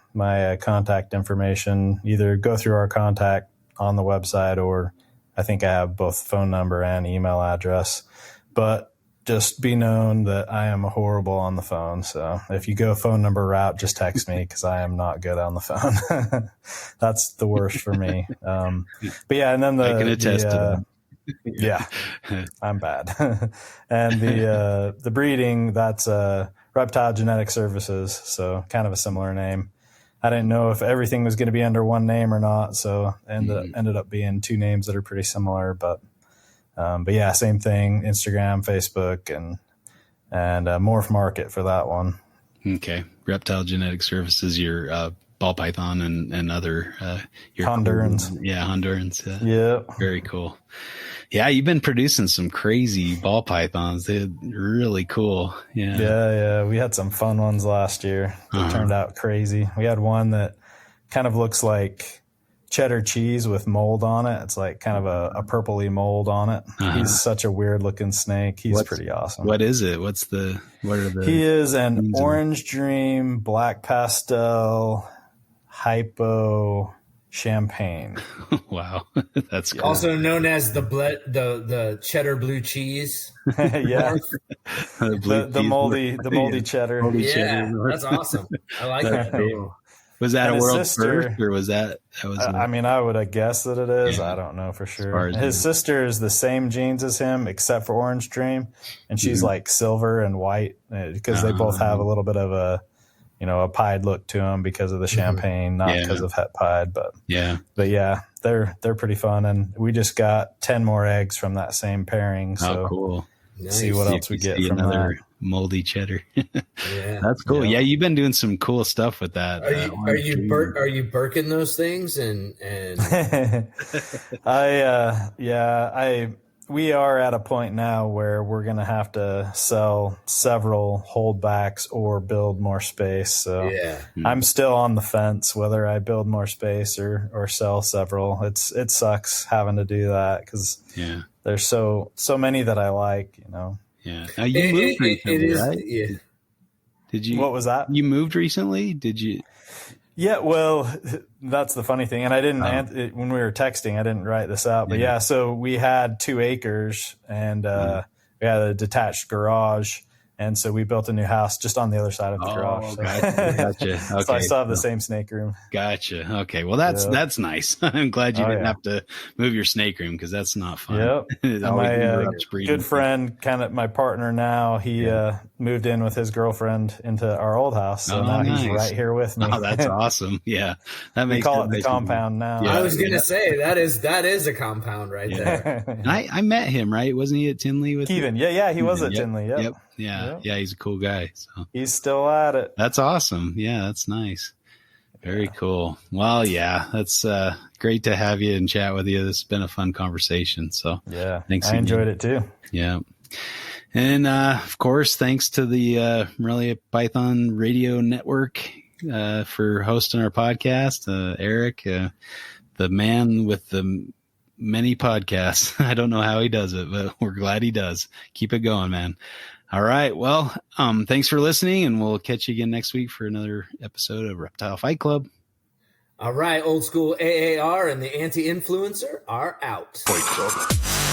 contact information. Either go through our contact on the website, or I think I have both phone number and email address. But just be known that I am horrible on the phone. So if you go phone number route, just text me, because I am not good on the phone. That's the worst for me. But yeah, and then I can attest to that. Yeah, I'm bad. And the breeding, that's Reptile Genetic Services. So kind of a similar name. I didn't know if everything was going to be under one name or not. So ended up being 2 names that are pretty similar, but yeah, same thing, Instagram, Facebook, and Morph Market for that one. Okay. Reptile Genetic Services, your ball python and other your Hondurans. Yeah, Hondurans. Yeah. Very cool. Yeah, you've been producing some crazy ball pythons. They're really cool. Yeah. Yeah. We had some fun ones last year. It turned out crazy. We had one that kind of looks like cheddar cheese with mold on it. It's like kind of a purpley mold on it. He's such a weird looking snake. He's pretty awesome. What is it? What are the He is an orange dream, black pastel, hypo champagne. Wow. That's cool. Also known as the cheddar blue cheese. Yeah. the moldy cheddar. Cheddar. That's awesome. I like that name. Was that a world first, or was that was? I mean, I would have guessed that it is. Yeah. I don't know for sure. His sister is the same genes as him, except for Orange Dream, and she's like silver and white, because they both have a little bit of a, a pied look to them because of the champagne, not because of het pied. But yeah, they're pretty fun. And we just got 10 more eggs from that same pairing. So cool. Nice. See what else we get from another that. Moldy cheddar. That's cool. Yeah, you've been doing some cool stuff with that. Are you Birking those things? And we are at a point now where we're going to have to sell several holdbacks or build more space. So I'm still on the fence whether I build more space or sell several. It sucks having to do that because there's so many that I like, Yeah. Now you moved recently, right? Yeah. Did you? What was that? You moved recently? Did you? Yeah, well, that's the funny thing. And I didn't when we were texting, I didn't write this out. But so we had 2 acres and we had a detached garage. And so we built a new house just on the other side of the garage. Gotcha. Okay. So I still have the same snake room. Gotcha. Okay. Well, that's nice. I'm glad you didn't have to move your snake room because that's not fun. Yep. My good friend, kind of my partner now, he moved in with his girlfriend into our old house. So now he's right here with me. Oh, that's awesome. Yeah. That makes we call it the compound now. I was going to say that is a compound right there. And I met him, right? Wasn't he at Tinley with Kevin? Yeah. He was at Tinley. Yep. Yeah, he's a cool guy. So he's still at it. That's awesome. Yeah, that's nice. Very cool. Well, that's great to have you and chat with you. This has been a fun conversation. So thanks. I enjoyed it too. Yeah. And of course, thanks to the Morelia Python Radio Network for hosting our podcast. Eric, the man with the many podcasts. I don't know how he does it, but we're glad he does. Keep it going, man. All right. Well, thanks for listening, and we'll catch you again next week for another episode of Reptile Fight Club. All right. Old school AAR and the anti-influencer are out. Fight Club.